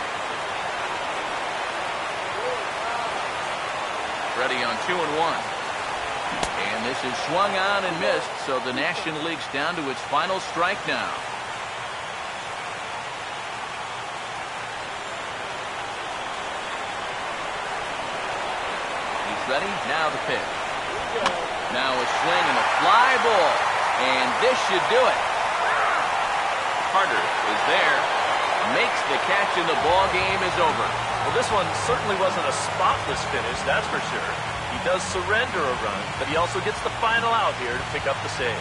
Ready on 2-1. And this is swung on and missed, so the National League's down to its final strike now. He's ready. Now the pitch. Now a swing and a fly ball. And this should do it. Carter is there. Makes the catch, and the ball game is over. Well, this one certainly wasn't a spotless finish, that's for sure. He does surrender a run, but he also gets the final out here to pick up the save.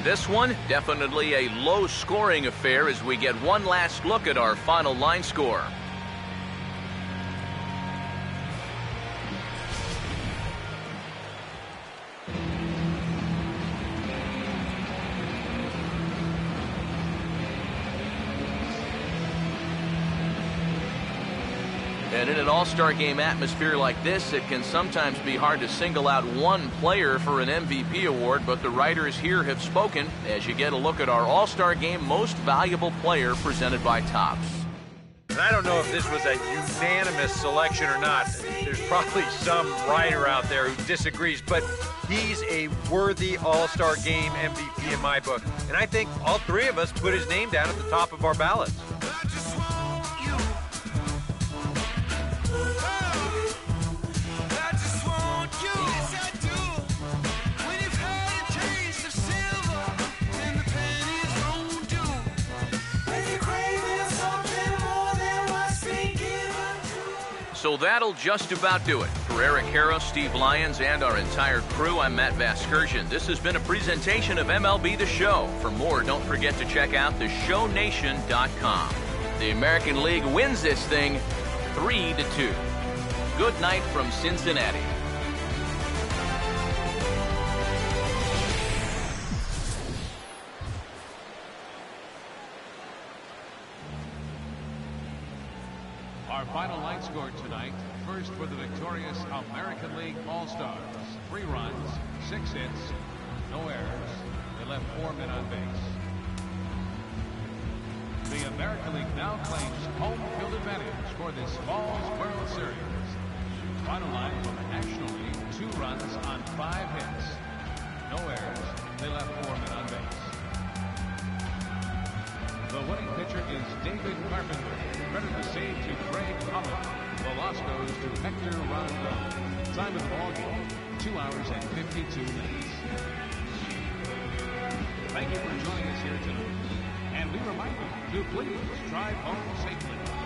This one, definitely a low-scoring affair as we get one last look at our final line score. And in an all-star game atmosphere like this, it can sometimes be hard to single out one player for an MVP award, but the writers here have spoken as you get a look at our all-star game most valuable player presented by Topps. And I don't know if this was a unanimous selection or not. There's probably some writer out there who disagrees, but he's a worthy all-star game MVP in my book. And I think all 3 of us put his name down at the top of our ballots. So that'll just about do it. For Eric Harrow, Steve Lyons, and our entire crew, I'm Matt Vasgersian. This has been a presentation of MLB The Show. For more, don't forget to check out theshownation.com. The American League wins this thing 3-2. Good night from Cincinnati. Our final line score tonight. First for the victorious American League All-Stars. 3 runs, 6 hits, no errors. They left 4 men on base. The American League now claims home field advantage for this fall's World Series. Final line for the National League. 2 runs on 5 hits. No errors. They left 4 men on base. The winning pitcher is David Carpenter. Credit the save to Greg Holland. The loss goes to Hector Rondon. Time of the ball game, 2 hours and 52 minutes. friendly reminder to please drive home safely.